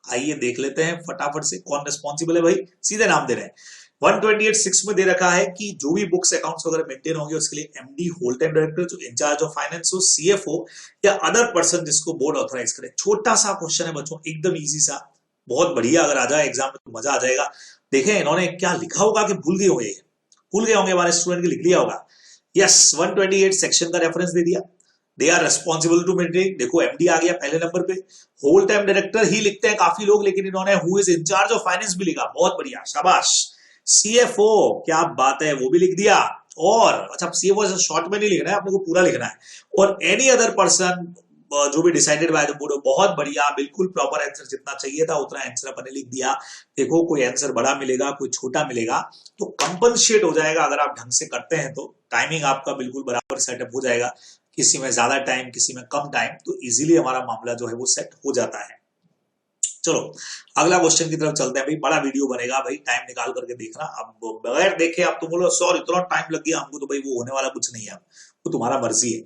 [SPEAKER 1] आइए देख लेते हैं फटाफट से कौन रिस्पांसिबल है भाई, सीधे नाम दे रहे हैं। 128(6) में दे रखा है कि जो भी बुक्स अकाउंट्स वगैरह मेंटेन होंगे उसके लिए एमडी होल टाइम डायरेक्टर जो इंचार्ज ऑफ फाइनेंस हो, सीएफओ या अदर पर्सन जिसको बोर्ड ऑथराइज करे। छोटा सा क्वेश्चन है बच्चों, एकदम इजी सा, बहुत बढ़िया, अगर आ जाए एग्जाम में तो मजा आ जाएगा। देखें इन्होंने क्या लिखा होगा कि भूल गए होंगे हमारे स्टूडेंट के, लिख लिया होगा यस 128 सेक्शन का रेफरेंस दे दिया। They are responsible to maintain, देखो एमडी आ गया पहले नंबर पे। होल टाइम डायरेक्टर ही लिखते हैं काफी लोग, लेकिन इन्होंने who is in charge of finance भी लिखा, बहुत बढ़िया, शाबाश। सीएफओ, क्या बात है, वो भी लिख दिया। और अच्छा, सीएफओ शॉर्ट में नहीं लिखना है, आपने को पूरा लिखना है। और एनी अदर पर्सन जो भी डिसाइडेड बाय द बोर्ड, बहुत बढ़िया, बिल्कुल प्रॉपर आंसर, जितना चाहिए था उतना आंसर अपन ने लिख दिया। देखो कोई आंसर बड़ा मिलेगा, कोई छोटा मिलेगा, तो कंपनसेट हो जाएगा अगर आप ढंग से करते हैं तो। टाइमिंग आपका बिल्कुल बराबर सेटअप हो जाएगा, किसी में ज्यादा टाइम, किसी में कम टाइम, तो इजीली हमारा मामला जो है वो सेट हो जाता है। चलो अगला क्वेश्चन की तरफ चलते हैं भाई, बड़ा वीडियो बनेगा भाई, टाइम निकाल करके देखना। अब बगैर देखे आप तो बोलो सॉरी इतना टाइम लग गया हमको, तो भाई वो होने वाला कुछ नहीं है, वो तुम्हारा मर्जी है।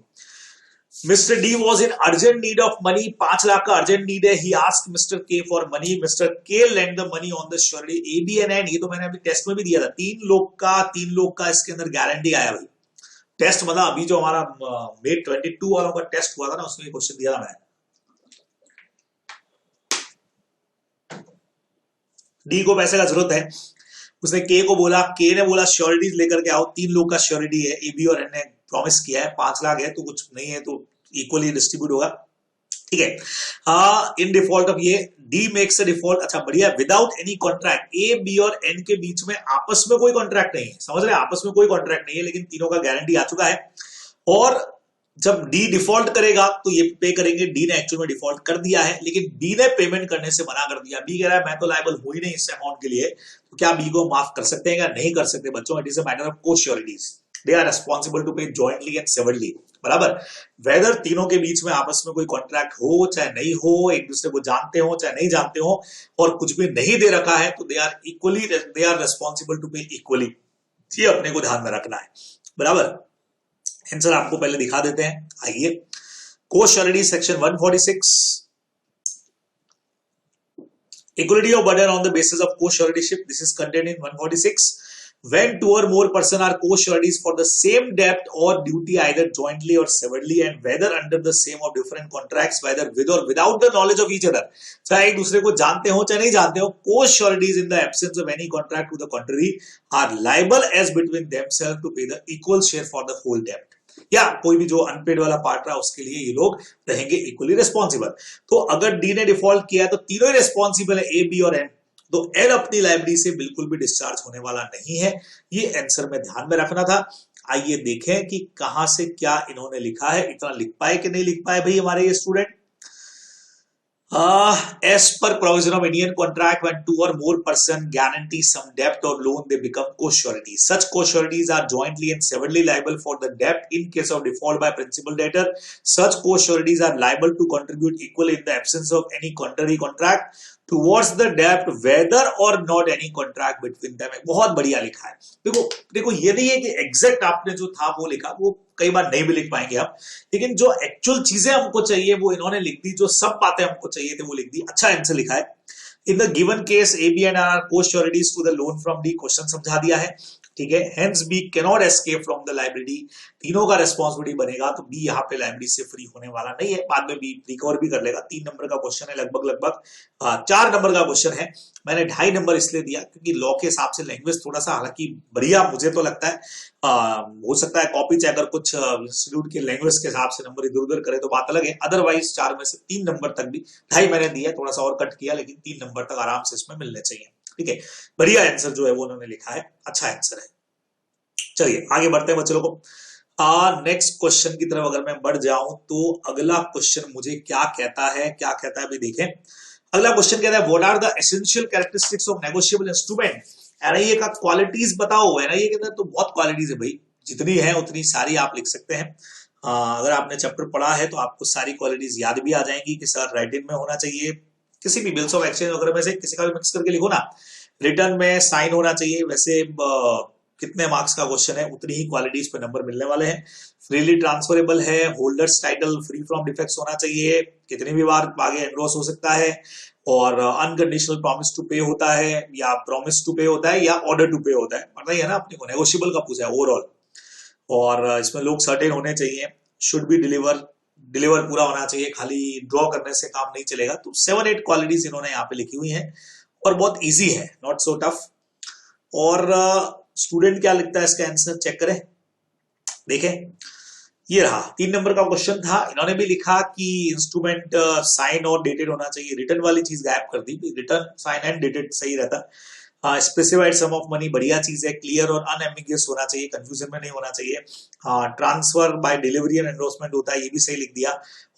[SPEAKER 1] Mr. D was in urgent need of money, 5 lakh का अर्जेंट नीड है। He asked Mr. K for money. Mr. K lent the money on the surety A, B and N। ये तो मैंने अभी टेस्ट में भी दिया था, तीन लोग का इसके अंदर गारंटी आया भाई। टेस्ट मतलब अभी जो हमारा May 22 वालों का टेस्ट हुआ था ना, उसमें क्वेश्चन दिया था मैंने। डी को पैसे का जरूरत है, उसने के को बोला, के ने बोला श्योरिटीज लेकर के आओ, 3 लोग का श्योरिटी है, ए बी और एन ने प्रॉमिस किया है, 5 लाख है तो कुछ नहीं है तो इक्वली डिस्ट्रीब्यूट होगा, ठीक है। इन डिफॉल्ट ऑफ ये डी मेक्स अ डिफॉल्ट, अच्छा बढ़िया, without any contract, A B और एन के बीच में आपस में कोई कॉन्ट्रैक्ट नहीं है, समझ रहे हैं, आपस में कोई कॉन्ट्रैक्ट नहीं है, लेकिन तीनों का गारंटी आ चुका है। और जब डी डिफॉल्ट करेगा तो ये पे करेंगे, डी ने एक्चुअल में डिफॉल्ट कर दिया है, लेकिन बी ने पेमेंट करने से मना कर दिया। बी कह रहा है मैं तो लायबल हूं ही नहीं इस अमाउंट के लिए, तो क्या बी को माफ कर सकते हैं या नहीं कर सकते बच्चों? It is a matter of co-sureties, they are responsible to pay jointly and severally, बराबर। वेदर तीनों के बीच में आपस में कोई कॉन्ट्रैक्ट हो चाहे नहीं हो, एक दूसरे को जानते हो चाहे नहीं जानते हो, और कुछ भी नहीं दे रखा है, तो they are equally, they are responsible to pay equally, ये अपने को ध्यान में रखना है, बराबर। आंसर आपको पहले दिखा देते हैं, आइए। कोश्योरिटी section 146, equality of burden on the basis of co-suretyship, this is contained in 146. When 2 or more person are co-sureties for the same debt or duty either jointly or severally, and whether under the same or different contracts, whether with or without the knowledge of each other, चाहे एक दूसरे को जानते हो चाहे नहीं जानते हो, co-sureties in the absence of any contract to the contrary are liable as between themselves to pay the equal share for the whole debt, या कोई भी जो अनपेड वाला पार्ट रहा उसके लिए ये लोग रहेंगे इक्वली रिस्पॉन्सिबल। तो अगर डी ने डिफॉल्ट किया है तो तीनों ही रिस्पॉन्सिबल है, ए बी और एन, तो एन अपनी लाइबिलिटी से बिल्कुल भी डिस्चार्ज होने वाला नहीं है, ये आंसर में ध्यान में रखना था। आइए देखें कि कहां से क्या इन्होंने लिखा है, इतना लिख पाए कि नहीं लिख पाए भाई हमारे ये student. As per provision of Indian contract, when 2 or more person guarantee some debt or loan, they become co-sureties. Such co-sureties are jointly and severally liable for the debt in case of default by principal debtor. Such co-sureties are liable to contribute equally in the absence of any contrary contract towards the debt, whether or not any contract between them. बहुत बढ़िया लिखा है। देखो देखो, ये नहीं है कि एग्जैक्ट आपने जो था वो लिखा, वो कई बार नहीं भी लिख पाएंगे आप, लेकिन जो एक्चुअल चीजें हमको चाहिए वो इन्होंने लिख दी, जो सब बातें हमको चाहिए थे वो लिख दी। अच्छा आंसर लिखा है। In the given case A B and R co-sureties to the loan from D, question समझा दिया है, ठीक है। Hence B cannot escape from the liability, तीनों का रिस्पॉन्सिबिलिटी बनेगा, तो बी यहाँ पे लाइबिलिटी से फ्री होने वाला नहीं है, बाद में बी रिकवर भी कर लेगा। 3 नंबर का क्वेश्चन है, लगभग 4 नंबर का क्वेश्चन है। मैंने 2.5 नंबर इसलिए दिया क्योंकि लॉ के हिसाब से लैंग्वेज थोड़ा सा हालांकि बढ़िया मुझे तो लगता है, हो सकता है कॉपी चाहे अगर कुछ इंस्टीट्यूट के लैंग्वेज के हिसाब से नंबर इधर उधर करे तो बात अलग है, अदरवाइज 4 में से 3 नंबर तक भी, 2.5 मैंने दिया, थोड़ा सा और कट किया, लेकिन 3 नंबर तक आराम से इसमें मिलने चाहिए, ठीक है। बढ़िया आंसर जो है वो उन्होंने लिखा है, अच्छा आंसर है। चलिए आगे बढ़ते हैं बच्चे लोगों को। नेक्स्ट क्वेश्चन की तरफ अगर मैं बढ़ जाऊं तो अगला क्वेश्चन मुझे क्या कहता है अभी देखें। अगला क्वेश्चन कहता है what are the essential characteristics of negotiable instrument. NIA का क्वालिटीज बताओ। एनआईए के अंदर तो बहुत क्वालिटीज है भाई, जितनी है उतनी सारी आप लिख सकते हैं। अगर आपने चैप्टर पढ़ा है तो आपको सारी क्वालिटीज याद भी आ जाएंगी कि सर राइटिंग में होना चाहिए, किसी भी बिल्स ऑफ एक्सचेंज वगैरह में से किसी का भी मिक्स करके लिखो ना, रिटर्न में साइन होना चाहिए। वैसे कितने मार्क्स का क्वेश्चन है उतनी ही क्वालिटीज पे नंबर मिलने वाले हैं। फ्रीली ट्रांसफरेबल है, holders title free from defects होना चाहिए, कितनी भी बार आगे एनरोस हो सकता है, और अनकंडीशनल प्रॉमिस टू पे होता है या प्रॉमिस टू पे होता है या ऑर्डर टू पे होता है, पता ही है ना अपने को, नेगोशिएबल का पूछा है ओवरऑल। और इसमें लोग सर्टेन होने चाहिए, शुड बी डिलीवर पूरा होना चाहिए, खाली ड्रॉ करने से काम नहीं चलेगा। तो 7-8 क्वालिटीज इन्होंने यहाँ पे लिखी हुई हैं और बहुत इजी है, नॉट सो टफ। और स्टूडेंट क्या लिखता है इसका आंसर चेक करें। देखें, ये रहा 3 नंबर का क्वेश्चन था। इन्होंने भी लिखा कि इंस्ट्रूमेंट साइन और डेटेड होना चाहिए, रिटर्न वाली चीज गायब कर दी, रिटर्न साइन एंड डेटेड सही रहता। स्पेसिफाइड सम ऑफ मनी बढ़िया चीज है, क्लियर और अनएम्बिगियस होना चाहिए, कंफ्यूजन में नहीं होना चाहिए। Transfer by delivery and endorsement होता है, ये भी सही लिख दिया।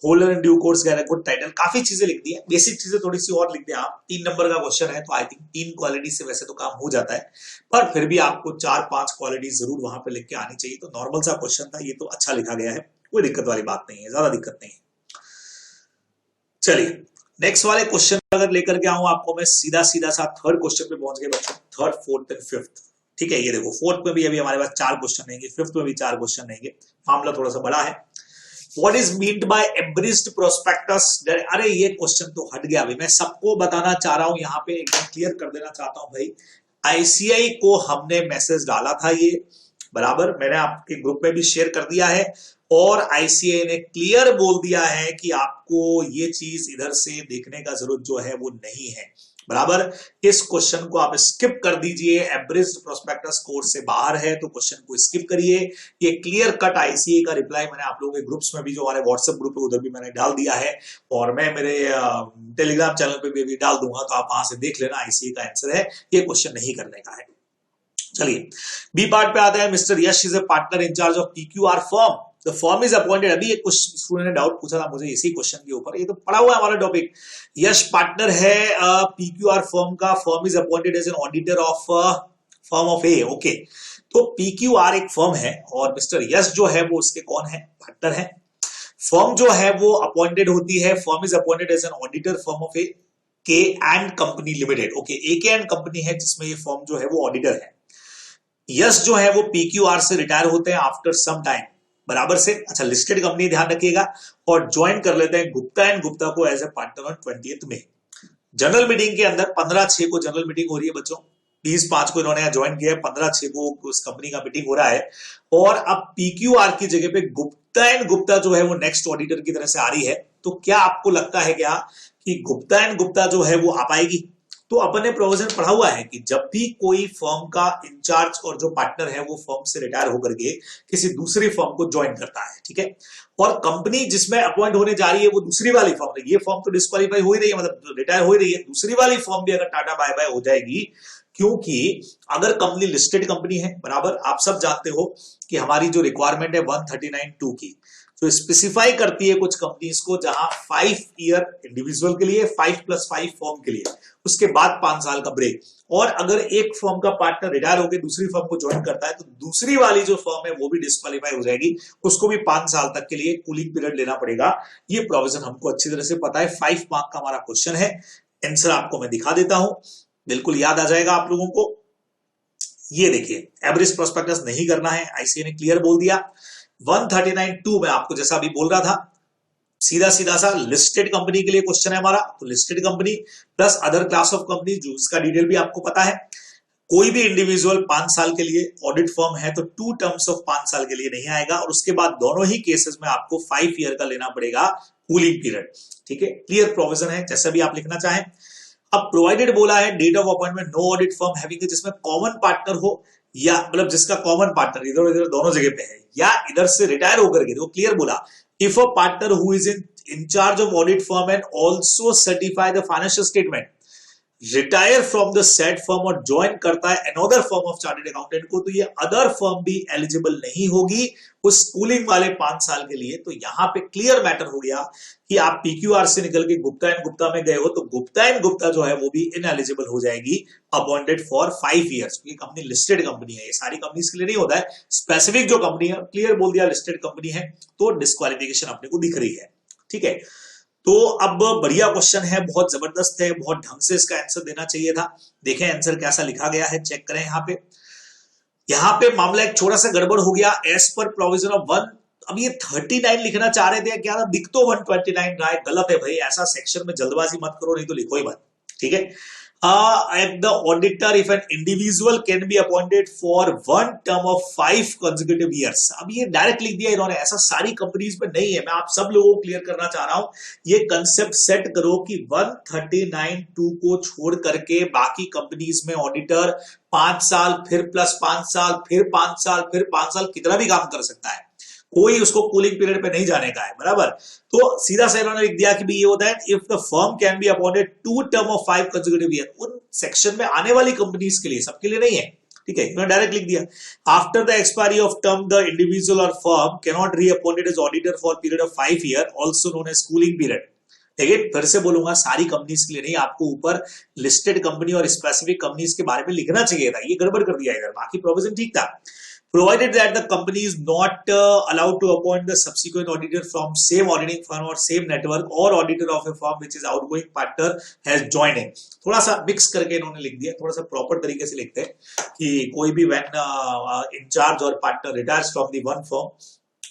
[SPEAKER 1] Holder in due course good title, काफी चीजें लिख दी है। बेसिक चीजें थोड़ी सी और लिख दिया आप। 3 नंबर का क्वेश्चन है तो आई थिंक 3 क्वालिटी से वैसे तो काम हो जाता है, पर फिर भी आपको 4-5 क्वालिटी जरूर वहां पे लिख के आनी चाहिए। तो नॉर्मल सा क्वेश्चन था, ये तो अच्छा लिखा गया है, कोई दिक्कत वाली बात नहीं है, ज्यादा दिक्कत नहीं है। चलिए नेक्स्ट वाले क्वेश्चन अगर लेकर के आऊं आपको मैं, सीधा सीधा सा थर्ड क्वेश्चन पे पहुंच गए बच्चों, थर्ड फोर्थ एंड फिफ्थ। ठीक है, ये देखो फोर्थ में भी अभी हमारे पास 4 क्वेश्चन रहेंगे, फिफ्थ में भी 4 क्वेश्चन रहेंगे, मामला थोड़ा सा बड़ा है। What is meant by abridged prospectus? अरे ये क्वेश्चन तो हट गया भाई, मैं सबको बताना चाह रहा हूं, यहाँ पे एकदम क्लियर कर देना चाहता हूं भाई। आईसीआई को हमने मैसेज डाला था, ये बराबर मैंने आपके ग्रुप में भी शेयर कर दिया है, और आईसीआई ने क्लियर बोल दिया है कि आपको ये चीज इधर से देखने का जरूरत जो है वो नहीं है, बराबर। इस क्वेश्चन को आप स्किप कर दीजिए, एब्रिज्ड प्रोस्पेक्टस कोर्स से बाहर है तो क्वेश्चन को स्किप करिए। ये क्लियर कट आईसीआई का रिप्लाई मैंने आप लोगों के ग्रुप्स में भी, जो हमारे व्हाट्सएप ग्रुप है उधर भी मैंने डाल दिया है, और मैं मेरे टेलीग्राम चैनल पे भी डाल दूंगा, तो आप वहां से देख लेना। आईसीआई का आंसर है, ये क्वेश्चन नहीं करने का है। चलिए बी पार्ट पे आता है। Mister Yash is a partner in charge of PQR firm, the firm is appointed. अभी एक स्टूडेंट ने डाउट पूछा था मुझे इसी क्वेश्चन के ऊपर, ये तो पढ़ा हुआ है हमारा टॉपिक। यश पार्टनर है पीक्यूआर फर्म का, firm is appointed as an auditor of firm of A. Okay, तो पीक्यूआर एक फर्म है और मिस्टर यश जो है वो उसके कौन है? पार्टनर है। फर्म जो है वो अपॉइंटेड होती है, firm is appointed as an auditor firm of A K and company limited. Okay, A K and company है जिसमें ये फर्म जो है वो ऑडिटर है। यस जो है वो पीक्यूआर से रिटायर होते हैं आफ्टर सम टाइम, बराबर से। अच्छा, लिस्टेड कंपनी ध्यान रखिएगा, और ज्वाइन कर लेते हैं गुप्ता एंड गुप्ता को as a partner on 20th में। जनरल मीटिंग के अंदर 15/6 को जनरल मीटिंग हो रही है बच्चों, 20/5 को इन्होंने ज्वाइन किया है, 15/6 को उस कंपनी का मीटिंग हो रहा है, और अब पीक्यूआर की जगह पे गुप्ता एंड गुप्ता जो है वो नेक्स्ट ऑडिटर की तरह से आ रही है। तो क्या आपको लगता है क्या कि गुप्ता एंड गुप्ता जो है वो आ पाएगी? तो अपन ने प्रोविजन पढ़ा हुआ है कि जब भी कोई फर्म का इंचार्ज और जो पार्टनर है वो फर्म से रिटायर होकर के किसी दूसरी फर्म को ज्वाइन करता है, ठीक है, और कंपनी जिसमें अपॉइंट होने जा रही है वो दूसरी वाली फर्म है, ये फर्म तो डिस्क्वालीफाई हो ही रही है, मतलब रिटायर हो ही रही है, दूसरी वाली फर्म भी अगर टाटा बाय बाय हो जाएगी, क्योंकि अगर कंपनी लिस्टेड कंपनी है, बराबर, आप सब जानते हो कि हमारी जो रिक्वायरमेंट है 139(2) की, तो स्पेसिफाई करती है कुछ कंपनीज को जहां 5 ईयर इंडिविजुअल के लिए, 5+5 फर्म के लिए, उसके बाद 5 साल का ब्रेक। और अगर एक फर्म का पार्टनर रिटायर होकर दूसरी फर्म को ज्वाइन करता है तो दूसरी वाली जो फर्म है वो भी डिस्क्वालीफाई हो जाएगी, उसको भी 5 साल तक के लिए कूलिंग पीरियड लेना पड़ेगा। ये प्रोविजन हमको अच्छी तरह से पता है। 5 मार्क का हमारा क्वेश्चन है, आंसर आपको मैं दिखा देता हूं, बिल्कुल याद आ जाएगा आप लोगों को। ये देखिए, एवरेज प्रोस्पेक्टस नहीं करना है, आईसीआई ने क्लियर बोल दिया। 139(2) में आपको जैसा अभी बोल रहा था, सीधा सीधा सा लिस्टेड कंपनी के लिए क्वेश्चन है हमारा, तो listed company plus other class of company, जो इसका डिटेल भी आपको पता है। कोई भी इंडिविजुअल 5 साल के लिए ऑडिट फर्म है तो 2 टर्म्स ऑफ 5 साल के लिए नहीं आएगा, और उसके बाद दोनों ही केसेस में आपको 5 ईयर का लेना पड़ेगा कूलिंग पीरियड, ठीक है। क्लियर प्रोविजन है, जैसा भी आप लिखना चाहें। अब प्रोवाइडेड बोला है date of appointment no audit firm having, जिसमें कॉमन पार्टनर हो, या मतलब जिसका कॉमन पार्टनर इधर उधर दोनों जगह पे है, या इधर से रिटायर होकर के, वो क्लियर बोला, if a partner who is in charge of audit firm and also certify the financial statement, retire from the set firm और ज्वाइन करता है another firm of chartered accountant को, तो ये अदर फर्म भी एलिजिबल नहीं होगी उस स्कूलिंग वाले 5 साल के लिए। तो यहां पे क्लियर मैटर हो गया कि आप पीक्यूआर से निकल के गुप्ता एंड गुप्ता में गए हो तो गुप्ता एंड गुप्ता जो है वो भी इनएलिजिबल हो जाएगी अपॉइंटेड फॉर 5 ईयर्स, क्योंकि कंपनी लिस्टेड कंपनी है, ये सारी कंपनीज के लिए नहीं होता है, स्पेसिफिक जो कंपनी है, क्लियर बोल दिया लिस्टेड कंपनी है, तो डिस्क्वालिफिकेशन अपने को दिख रही है, ठीक है। तो अब बढ़िया क्वेश्चन है, बहुत जबरदस्त है, बहुत ढंग से इसका आंसर देना चाहिए था। देखें आंसर कैसा लिखा गया है, चेक करें। यहाँ पे मामला एक छोटा सा गड़बड़ हो गया, एज पर प्रोविजन ऑफ 1, अब ये 39 लिखना चाह रहे थे, क्या था, दिख तो 129 रहा है, गलत है भाई, ऐसा सेक्शन में जल्दबाजी मत करो, नहीं तो लिखो ही मत, ठीक है। At the auditor if an individual can be appointed for one term of 5 consecutive years. अब ये डायरेक्ट लिख दिया इन्होंने, ऐसा सारी कंपनीज में नहीं है। मैं आप सब लोगों को क्लियर करना चाह रहा हूं, ये कंसेप्ट सेट करो कि 139(2) को छोड़ करके बाकी कंपनीज में ऑडिटर 5 साल फिर प्लस 5 साल फिर 5 साल फिर 5 साल कितना भी काम कर सकता है, कोई उसको कूलिंग पीरियड पे नहीं जाने का है, बराबर। तो सीधा सा इन्होंने लिख दिया कि भी ये होता है if the firm can be appointed 2 term of 5 consecutive year, उन सेक्शन में आने वाली कंपनीज के लिए, सबके लिए नहीं है, ठीक है। इन्होंने डायरेक्ट लिख दिया after the expiry of term the individual or firm can not reappointed as auditor for period of 5 year also known as cooling period. लेकिन फिर से बोलूंगा, सारी कंपनीज के लिए नहीं, आपको ऊपर लिस्टेड कंपनी और स्पेसिफिक कंपनीज के बारे में लिखना चाहिए था, ये गड़बड़ कर दिया इधर, बाकी प्रोविजन ठीक था। Provided that the company is not allowed to appoint the subsequent auditor from same auditing firm or same network or auditor of a firm which is outgoing partner has joined in। थोड़ा सा mix करके इन्होंने लिख दिया, थोड़ा सा proper तरीके से लिखते हैं कि कोई भी when in charge or partner retires from the one firm,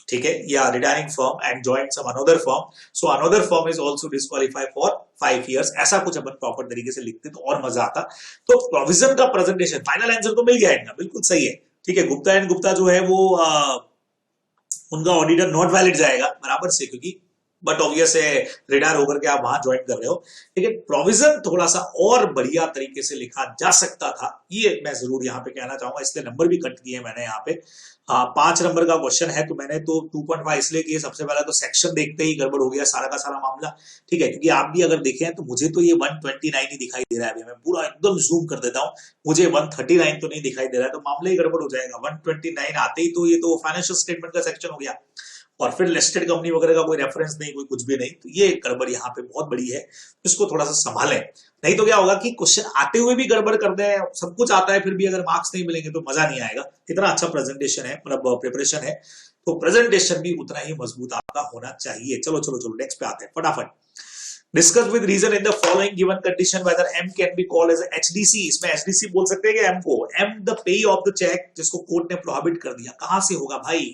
[SPEAKER 1] ठीक है, या retiring firm and join some another firm, so another firm is also disqualified for 5 years, ऐसा कुछ अपन प्रॉपर तरीके से लिखते तो और मजा आता। तो प्रोविजन का प्रेजेंटेशन, फाइनल आंसर तो मिल गया इनका, बिल्कुल सही है, ठीक है। गुप्ता एंड गुप्ता जो है वो उनका ऑडिटर नॉट वैलिड जाएगा बराबर से, क्योंकि बट ऑब्वियस है रिटायर होकर के आप वहां ज्वाइन कर रहे हो, लेकिन प्रोविजन थोड़ा सा और बढ़िया तरीके से लिखा जा सकता था, ये मैं जरूर यहाँ पे कहना चाहूंगा, इसलिए नंबर भी कट किए मैंने यहाँ पे। 5 नंबर का क्वेश्चन है तो मैंने तो 2.5 इसलिए किए, सबसे पहले तो सेक्शन देखते ही गड़बड़ हो गया सारा का सारा मामला, ठीक है, क्योंकि आप भी अगर देखें तो मुझे तो ये 129 ही दिखाई दे रहा है, अभी मैं पूरा एकदम जूम कर देता हूं, मुझे 139 तो नहीं दिखाई दे रहा है, तो मामला ही गड़बड़ हो जाएगा। 129 आते ही तो ये तो फाइनेंशियल स्टेटमेंट का सेक्शन हो गया, और फिर लिस्टेड कंपनी वगैरह का कोई रेफरेंस नहीं, कोई कुछ भी नहीं, तो ये गड़बड़ यहाँ पे बहुत बड़ी है, इसको थोड़ा सा संभालें, नहीं तो क्या होगा कि क्वेश्चन आते हुए भी गड़बड़ कर दें, सब कुछ आता है फिर भी अगर मार्क्स नहीं मिलेंगे तो मजा नहीं आएगा। इतना अच्छा प्रेजेंटेशन है, मतलब प्रिपरेशन है, तो प्रेजेंटेशन भी उतना ही मजबूत आपका होना चाहिए। चलो चलो चलो नेक्स्ट पे आते हैं फटाफट। Discuss with reason in the following given condition whether M can be called as HDC. इसमें एचडीसी बोल सकते हैं कि एम को, M the pay of the cheque, जिसको कोर्ट ने प्रोहिबिट कर दिया, कहां से होगा भाई,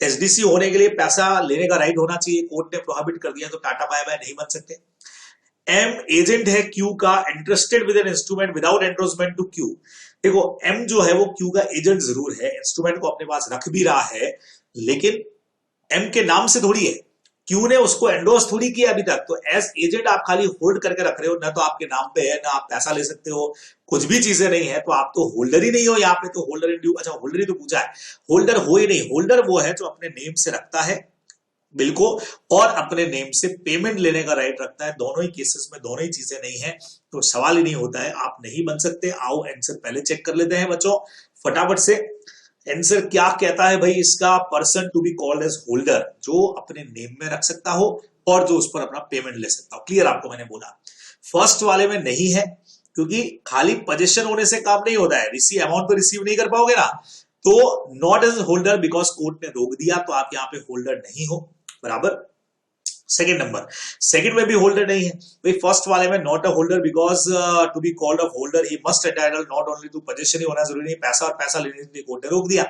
[SPEAKER 1] एचडीसी होने के लिए पैसा लेने का राइट होना चाहिए, कोर्ट ने प्रोहिबिट कर दिया तो टाटा बाय बाय नहीं बन सकते। एम एजेंट है क्यू का, interested with an instrument without endorsement to Q. देखो एम जो है वो क्यू का एजेंट जरूर है, इंस्ट्रूमेंट को अपने पास रख भी रहा है, लेकिन एम के नाम से थोड़ी है, क्यू ने उसको एंडोर्स थोड़ी किया अभी तक, तो एज एजेंट आप खाली होल्ड करके रख रहे हो, ना तो आपके नाम पे है, ना आप पैसा ले सकते हो, कुछ भी चीजें नहीं है, तो आप तो होल्डर ही नहीं हो यहाँ पे, तो होल्डर इन ड्यू, अच्छा होल्डर ही तो पूछा है, होल्डर हो ही नहीं, होल्डर वो है जो अपने नेम से रखता है बिल को और अपने नेम से पेमेंट लेने का राइट रखता है, दोनों ही केसेस में दोनों ही चीजें नहीं है, तो सवाल ही नहीं होता है, आप नहीं बन सकते। आओ आंसर पहले चेक कर लेते हैं बच्चों फटाफट से। आंसर क्या कहता है भाई इसका, person to be called as holder, जो अपने नेम में रख सकता हो और जो उस पर अपना पेमेंट ले सकता हो। क्लियर आपको मैंने बोला, फर्स्ट वाले में नहीं है, क्योंकि खाली पोजीशन होने से काम नहीं होता है, रिसीव अमाउंट तो रिसीव नहीं कर पाओगे ना, तो not as holder because court ने रोक दिया, तो आप यहाँ पे होल्डर नहीं हो, बराबर। सेकंड नंबर, सेकंड में भी होल्डर नहीं है भाई, फर्स्ट वाले में not a holder because to be called a holder he must entitle not only to position ही होना जरूरी नहीं, पैसा और पैसा लेने के लिए कोर्ट ने रोक दिया।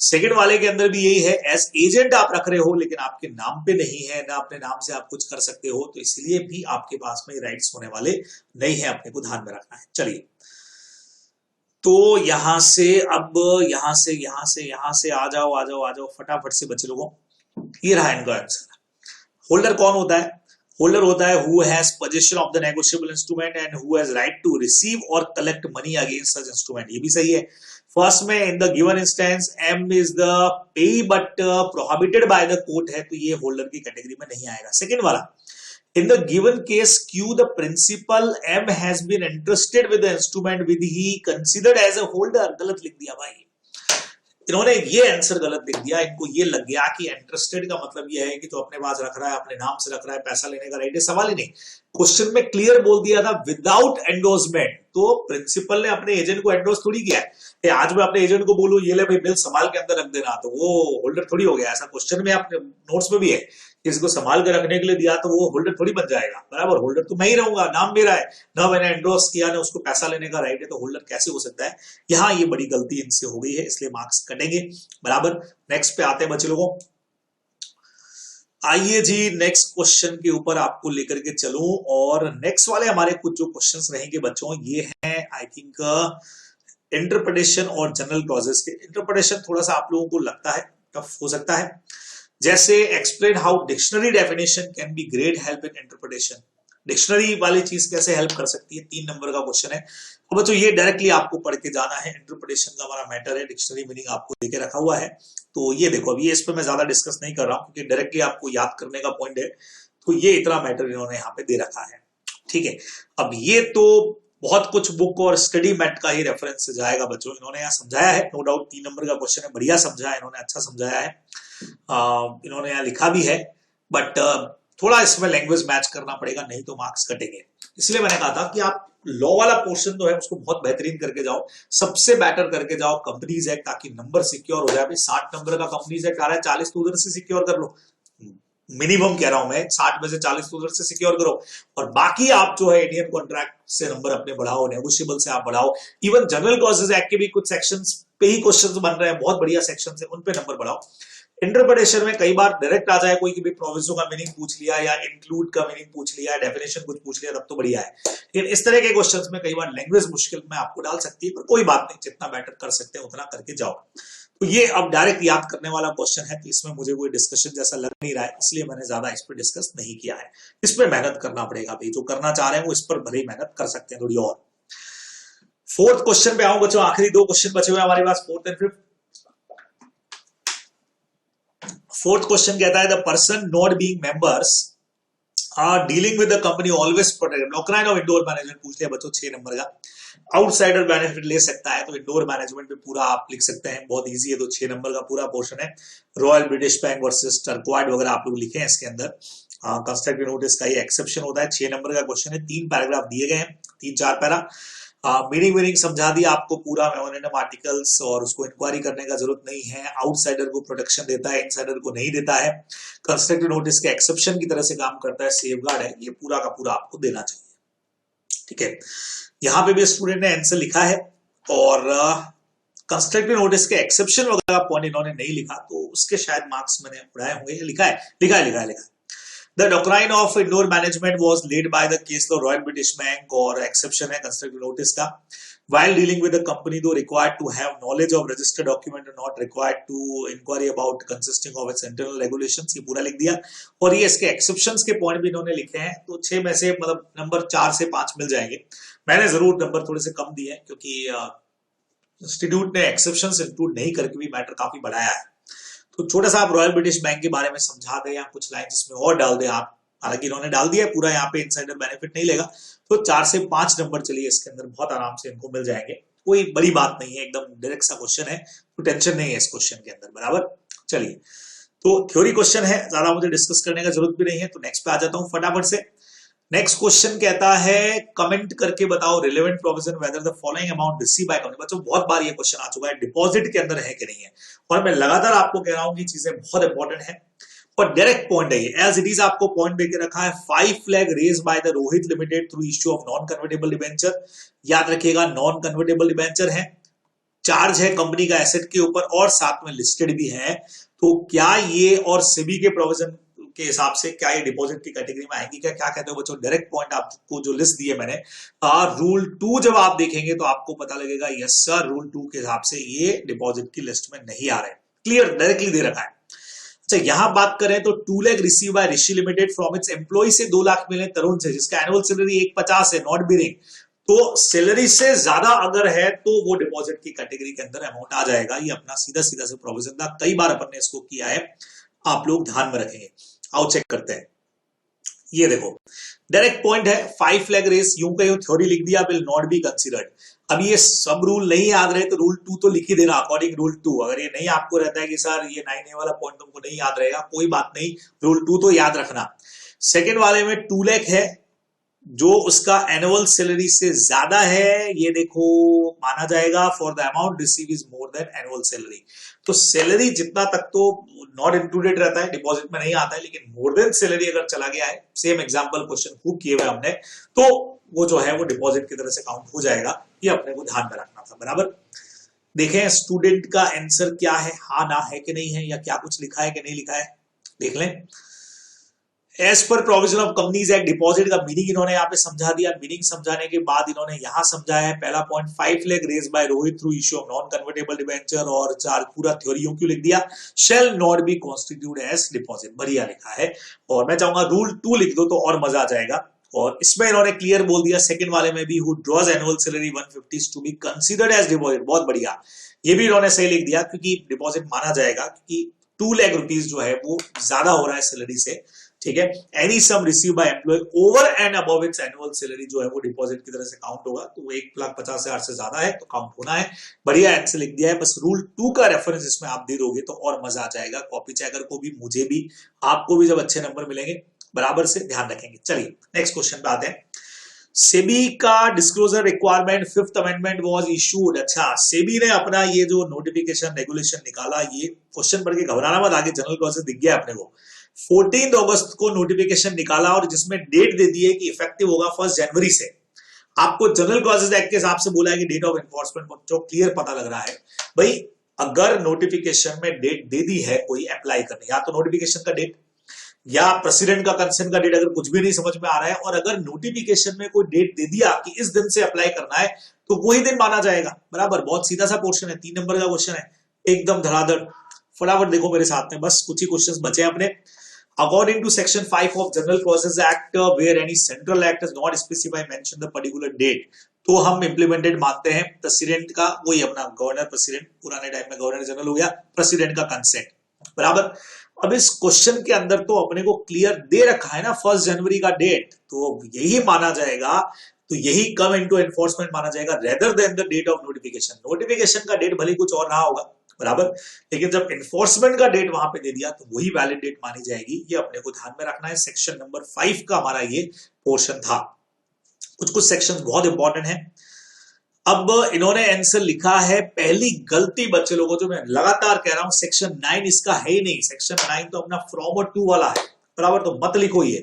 [SPEAKER 1] सेकंड वाले के अंदर भी यही है, एज एजेंट आप रख रहे हो लेकिन आपके नाम पे नहीं है, ना अपने नाम से आप कुछ कर सकते हो, तो इसलिए भी आपके पास में राइट्स होने वाले नहीं है, अपने को ध्यान में रखना है। चलिए तो यहां से अब यहां से आ जाओ फटाफट से बच्चे लोगों, ये रहा इनका आंसर। होल्डर कौन होता है, होल्डर होता है who has position of the negotiable instrument and who has right to receive or collect money against such instrument, ये भी सही है। फर्स्ट में in the given instance M is the payee but prohibited by the court है, तो ये holder की category में नहीं आएगा। सेकंड वाला, in the given case Q the principal M has been entrusted with the instrument with he considered as a holder, गलत लिख दिया भाई इन्होंने, ये आंसर गलत लिख दिया, इनको ये लग गया कि इंटरेस्टेड का मतलब ये है कि तो अपने पास रख रहा है, अपने नाम से रख रहा है, पैसा लेने का राइट है, सवाल ही नहीं। क्वेश्चन में क्लियर बोल दिया था विदाउट एंडोर्समेंट, तो प्रिंसिपल ने अपने एजेंट को एंडोर्स थोड़ी किया है। आज मैं अपने एजेंट को बोलूं ये ले भाई बिल संभाल के अंदर रख देना, तो वो होल्डर थोड़ी हो गया, ऐसा क्वेश्चन में अपने नोट्स में भी है, किसी को संभाल के रखने के लिए दिया तो वो होल्डर थोड़ी बन जाएगा, बराबर। होल्डर तो मैं ही रहूंगा, नाम मेरा है ना, मैंने एंडोर्स किया ना, उसको पैसा लेने का राइट है, तो होल्डर कैसे हो सकता है। यहाँ ये बड़ी गलती इनसे हो गई है, इसलिए मार्क्स कटेंगे, बराबर। नेक्स्ट पे आते हैं बच्चे लोगों, आइए जी नेक्स्ट क्वेश्चन के ऊपर आपको लेकर के चलूं, और नेक्स्ट वाले हमारे कुछ जो क्वेश्चंस रहेंगे बच्चों ये हैं आई थिंक इंटरप्रिटेशन और जनरल क्लॉजेस के। इंटरप्रिटेशन थोड़ा सा आप लोगों को लगता है टफ हो सकता है, जैसे explain how dictionary definition can be great help in interpretation. Dictionary वाली चीज कैसे हेल्प कर सकती है, 3 नंबर का क्वेश्चन है। अब बच्चों ये डायरेक्टली आपको पढ़ के जाना है, इंटरप्रिटेशन का हमारा मैटर है, डिक्शनरी मीनिंग आपको देके रखा हुआ है। तो ये देखो अभी इस पे मैं ज्यादा डिस्कस नहीं कर रहा हूं क्योंकि डायरेक्टली आपको याद करने का पॉइंट है, तो ये इतना मैटर इन्होंने यहाँ पे दे रखा है। ठीक है, अब ये तो बहुत कुछ बुक और स्टडी मैट का ही रेफरेंस से जाएगा बच्चों, इन्होंने यहाँ समझाया है, नो डाउट 3 नंबर का क्वेश्चन है, बढ़िया समझाया इन्होंने, अच्छा समझाया है, इन्होंने यहाँ लिखा भी है, बट थोड़ा इसमें लैंग्वेज मैच करना पड़ेगा, नहीं तो मार्क्स कटेंगे। इसलिए मैंने कहा था कि आप लॉ वाला पोर्शन तो है उसको बहुत बेहतरीन करके जाओ, सबसे बेटर करके जाओ कंपनीज एक्ट, ताकि नंबर सिक्योर हो जाए। 60 नंबर का कंपनीज एक्ट आ रहा है, 40 तो उधर से सिक्योर कर लो, मिनिमम कह रहा हूं मैं, 60 में से 40 तो उधर से सिक्योर करो, और बाकी आप जो है इंडियन कॉन्ट्रैक्ट से नंबर अपने बढ़ाओ, नेगोशिएबल से आप बढ़ाओ, इवन जनरल क्लॉजेज एक्ट के भी कुछ सेक्शंस पे ही क्वेश्चंस बन रहे हैं, बहुत बढ़िया सेक्शंस है, उन पे नंबर बढ़ाओ। इंटरप्रिटेशन में कई बार डायरेक्ट आ जाए कोई कि भाई प्रोविजो का मीनिंग पूछ लिया या इंक्लूड का मीनिंग पूछ लिया, डेफिनेशन कुछ पूछ लिया, तब तो बढ़िया है, लेकिन इस तरह के क्वेश्चंस में कई बार लैंग्वेज मुश्किल में आपको डाल सकती है, पर कोई बात नहीं, जितना बेटर कर सकते हैं उतना करके जाओ। तो ये अब डायरेक्ट याद करने वाला क्वेश्चन है, तो इसमें मुझे कोई डिस्कशन जैसा लग नहीं रहा है, इसलिए मैंने ज्यादा इस पर डिस्कस नहीं किया है। इस पर मेहनत करना पड़ेगा भाई, जो करना चाह रहे हैं वो इस पर भले ही मेहनत कर सकते हैं थोड़ी और। फोर्थ क्वेश्चन पे आऊं बच्चों, आखिरी 2 क्वेश्चन बचे हुए हमारे पास, fourth and fifth. Fourth question कहता है the person not being members are dealing with the company always protect. ब्लॉकलाइन ऑफ इंडोर मैनेजमेंट पूछ लिया बच्चों, 6 नंबर का। आउटसाइडर बेनिफिट ले सकता है, तो इंडोर मैनेजमेंट पे पूरा आप लिख सकते हैं, बहुत इजी है, तो 6 नंबर का पूरा पोर्शन है। रॉयल ब्रिटिश बैंक वर्सेस टर्कवाइड वगैरह आप लोग लिखे हैं इसके अंदर। कंस्ट्रक्टिव नोटिस का ये एक्सेप्शन होता है, 6 नंबर का क्वेश्चन है, 3 पैराग्राफ दिए गए हैं, 3-4 पैरा। मीनिंग समझा दिया आपको पूरा मेमोरेंडम आर्टिकल्स, और उसको इंक्वायरी करने का जरूरत नहीं है। आउटसाइडर को प्रोटेक्शन देता है, इनसाइडर को नहीं देता है। कंस्ट्रक्टिव नोटिस के एक्सेप्शन की तरह से काम करता है, सेफगार्ड है, ये पूरा का पूरा आपको देना चाहिए। ठीक है, यहाँ पे भी स्टूडेंट ने आंसर लिखा है, और कंस्ट्रक्टिव नोटिस के एक्सेप्शन वगैरह का पॉइंट इन्होंने नहीं लिखा, तो उसके शायद मार्क्स मैंने उड़ाए होंगे। लिखा है The doctrine of indoor management was laid by the case law Royal British Bank, और exception है constructive notice का। While dealing with the company, though required to have knowledge of registered document and not required to inquiry about consisting of its internal regulations, ये पूरा लिख दिया। और ये इसके exceptions के पॉइंट भी इन्होंने लिखे हैं, तो 6 में से मतलब नंबर 4 से 5 मिल जाएंगे। मैंने जरूर नंबर थोड़े से कम दिए हैं क्योंकि इंस्टीट्यूट ने एक्सेप्शंस इंक्लूड नहीं करके भी मैटर काफी बढ़ाया है, तो छोटा सा आप रॉयल ब्रिटिश बैंक के बारे में समझा दें या कुछ लाइन इसमें और डाल दें आप, हालांकि इन्होंने डाल दिया पूरा, यहाँ पे इनसाइडर बेनिफिट नहीं लेगा, तो 4 से 5 नंबर चलिए इसके अंदर बहुत आराम से इनको मिल जाएंगे, कोई बड़ी बात नहीं है, एकदम डायरेक्ट सा क्वेश्चन है, तो टेंशन नहीं है इस क्वेश्चन के अंदर, बराबर। चलिए, तो थ्योरी क्वेश्चन है, ज्यादा मुझे डिस्कस करने का जरूरत भी नहीं है, तो नेक्स्ट पे आ जाता हूं फटाफट से। नेक्स्ट क्वेश्चन कहता है कमेंट करके बताओ relevant provision whether the following amount receive by company. बच्चों बहुत बार ये क्वेश्चन आ चुका है, डिपॉजिट के अंदर है कि नहीं है, और मैं लगातार आपको कह रहा हूं कि चीजें बहुत इंपॉर्टेंट है, पर डायरेक्ट पॉइंट है ये, एज इट इज आपको पॉइंट देके रखा है। 5 lakh raise by the Rohit limited through issue of non convertible debenture, याद रखिएगा नॉन कन्वर्टेबल डिबेंचर है, चार्ज है कंपनी का एसेट के ऊपर, और साथ में लिस्टेड भी है, तो क्या ये और सेबी के प्रोविजन के हिसाब से क्या ये डिपॉजिट की कैटेगरी में आएंगी क्या, क्या कहते हो बच्चों? डायरेक्ट पॉइंट आपको जो लिस्ट दी है मैंने, रूल 2 जब आप देखेंगे तो आपको पता लगेगा यस सर, रूल 2 के हिसाब से ये डिपॉजिट की लिस्ट में नहीं आ रहे, क्लियर डायरेक्टली दे रखा है। अच्छा, यहां बात करें तो 2 lakh receive by Rishi limited from its employee से 2 लाख मिले तरुण से, जिसका एनुअल सैलरी 150 है, नॉट बिलिंग, तो सैलरी से ज्यादा अगर है तो वो डिपॉजिट की कैटेगरी के अंदर अमाउंट आ जाएगा। ये अपना सीधा सीधा से प्रोविजन था, कई बार अपन ने इसको किया है, आप लोग ध्यान में रखेंगे। आओ चेक करते हैं, ये देखो डायरेक्ट पॉइंट है, 5 लाख रेस, यूं कहीं थ्योरी लिख दिया, विल नॉट बी कंसीडर्ड। अब ये सब रूल नहीं याद रहे तो रूल 2 तो लिख ही देना, अकॉर्डिंग रूल 2। अगर ये नहीं आपको रहता है कि सर ये 9A वाला पॉइंट तुमको नहीं याद रहेगा, कोई बात नहीं, रूल 2 तो याद रखना। सेकेंड वाले में 2 लाख है, जो उसका एनुअल सैलरी से ज्यादा है, ये देखो माना जाएगा for the amount receive is more than annual salary. तो सैलरी जितना तक तो नॉट इंक्लूडेड रहता है, डिपॉजिट में नहीं आता है, लेकिन मोर देन सैलरी अगर चला गया है, सेम एग्जांपल क्वेश्चन खूब किए हुए हमने, तो वो जो है वो डिपॉजिट की तरह से काउंट हो जाएगा, ये अपने को ध्यान में रखना था, बराबर। देखें स्टूडेंट का आंसर क्या है, हाँ ना है कि नहीं है, या क्या कुछ लिखा है कि नहीं लिखा है, देख लें। As per provision of companies act deposit का मीनिंग इन्होंने यहाँ पे समझा दिया। मीनिंग समझाने के बाद इन्होंने यहाँ समझाया है पहला point 5 lakh raise by Rohit through issue of non convertible debenture, और चार पूरा थ्योरी क्यों लिख दिया, shall not be constitute as deposit, बढ़िया लिखा है। और मैं चाहूंगा रूल 2 लिख दो तो और मजा आ जाएगा। और इसमें इन्होंने क्लियर बोल दिया सेकंड वाले में भी, who draws annual salary 150 to be considered as deposit, बहुत बढ़िया, ये भी इन्होंने सही लिख दिया क्योंकि डिपॉजिट माना जाएगा क्योंकि 2 लाख रुपीज जो है वो ज्यादा हो रहा है सैलरी से, ठीक है। Any sum receive by employ over and above its annual salary जो है वो डिपॉजिट की तरह से काउंट होगा, तो 1,50,000 से ज्यादा है तो काउंट होना है, बढ़िया आंसर लिख दिया है। बस रूल 2 का रेफरेंस इसमें आप दे दोगे तो और मजा आ जाएगा, कॉपी चेकर को भी, मुझे भी, आपको भी जब अच्छे नंबर मिलेंगे बराबर से ध्यान रखेंगे। चलिए नेक्स्ट क्वेश्चन पे आते हैं। सेबी का disclosure requirement 5th amendment was issued. अच्छा, सेबी ने अपना ये जो नोटिफिकेशन रेगुलेशन निकाला, ये क्वेश्चन पढ़ के घबराना मत, आगे जनरल क्लॉजेस दिख गया अपने को। 14 अगस्त को नोटिफिकेशन निकाला और जिसमें डेट दे दी है कि इफेक्टिव होगा 1 जनवरी से। आपको जनरल क्लॉजेस एक्ट के हिसाब से बोला है कि डेट ऑफ एनफोर्समेंट जो क्लियर पता लग रहा है भाई, अगर नोटिफिकेशन में डेट दे दी है कोई अप्लाई करने, या तो नोटिफिकेशन का डेट या प्रेसिडेंट का कंसेंट का डेट, अगर कुछ भी नहीं समझ में आ रहा है, और अगर नोटिफिकेशन में कोई डेट दे दिया कि इस दिन से अप्लाई करना है तो वही दिन माना जाएगा, बराबर। बहुत सीधा सा पोर्शन है, 3 नंबर का क्वेश्चन है, एकदम धड़ाधड़, फटाफट देखो मेरे साथ में, बस कुछ ही क्वेश्चंस बचे अपने। According to section 5 of General Clauses Act, where any central act does not specify mention the particular date, तो हम इंप्लीमेंटेड मानते हैं प्रेसिडेंट का, वही अपना गवर्नर प्रेसिडेंट, पुराने टाइम में गवर्नर जनरल हो गया, प्रेसिडेंट का कंसेंट, बराबर। अब इस क्वेश्चन के अंदर तो अपने को क्लियर दे रखा है ना 1 जनवरी का डेट, तो यही माना जाएगा, तो यही कम इनटू एनफोर्समेंट माना जाएगा rather than the date of notification. Notification का डेट भले कुछ और रहा होगा, बराबर, लेकिन जब एनफोर्समेंट का डेट वहां पे दे दिया तो वही वैलिड डेट मानी जाएगी, ये अपने को ध्यान में रखना है। सेक्शन नंबर 5 का हमारा ये पोर्शन था। कुछ सेक्शंस बहुत इंपॉर्टेंट है। अब इन्होंने आंसर लिखा है, पहली गलती बच्चे लोगों, जो मैं लगातार कह रहा हूं, सेक्शन 9 इसका है ही नहीं, सेक्शन 9 तो अपना फ्रॉम और टू वाला है, बराबर, तो मत लिखो ये।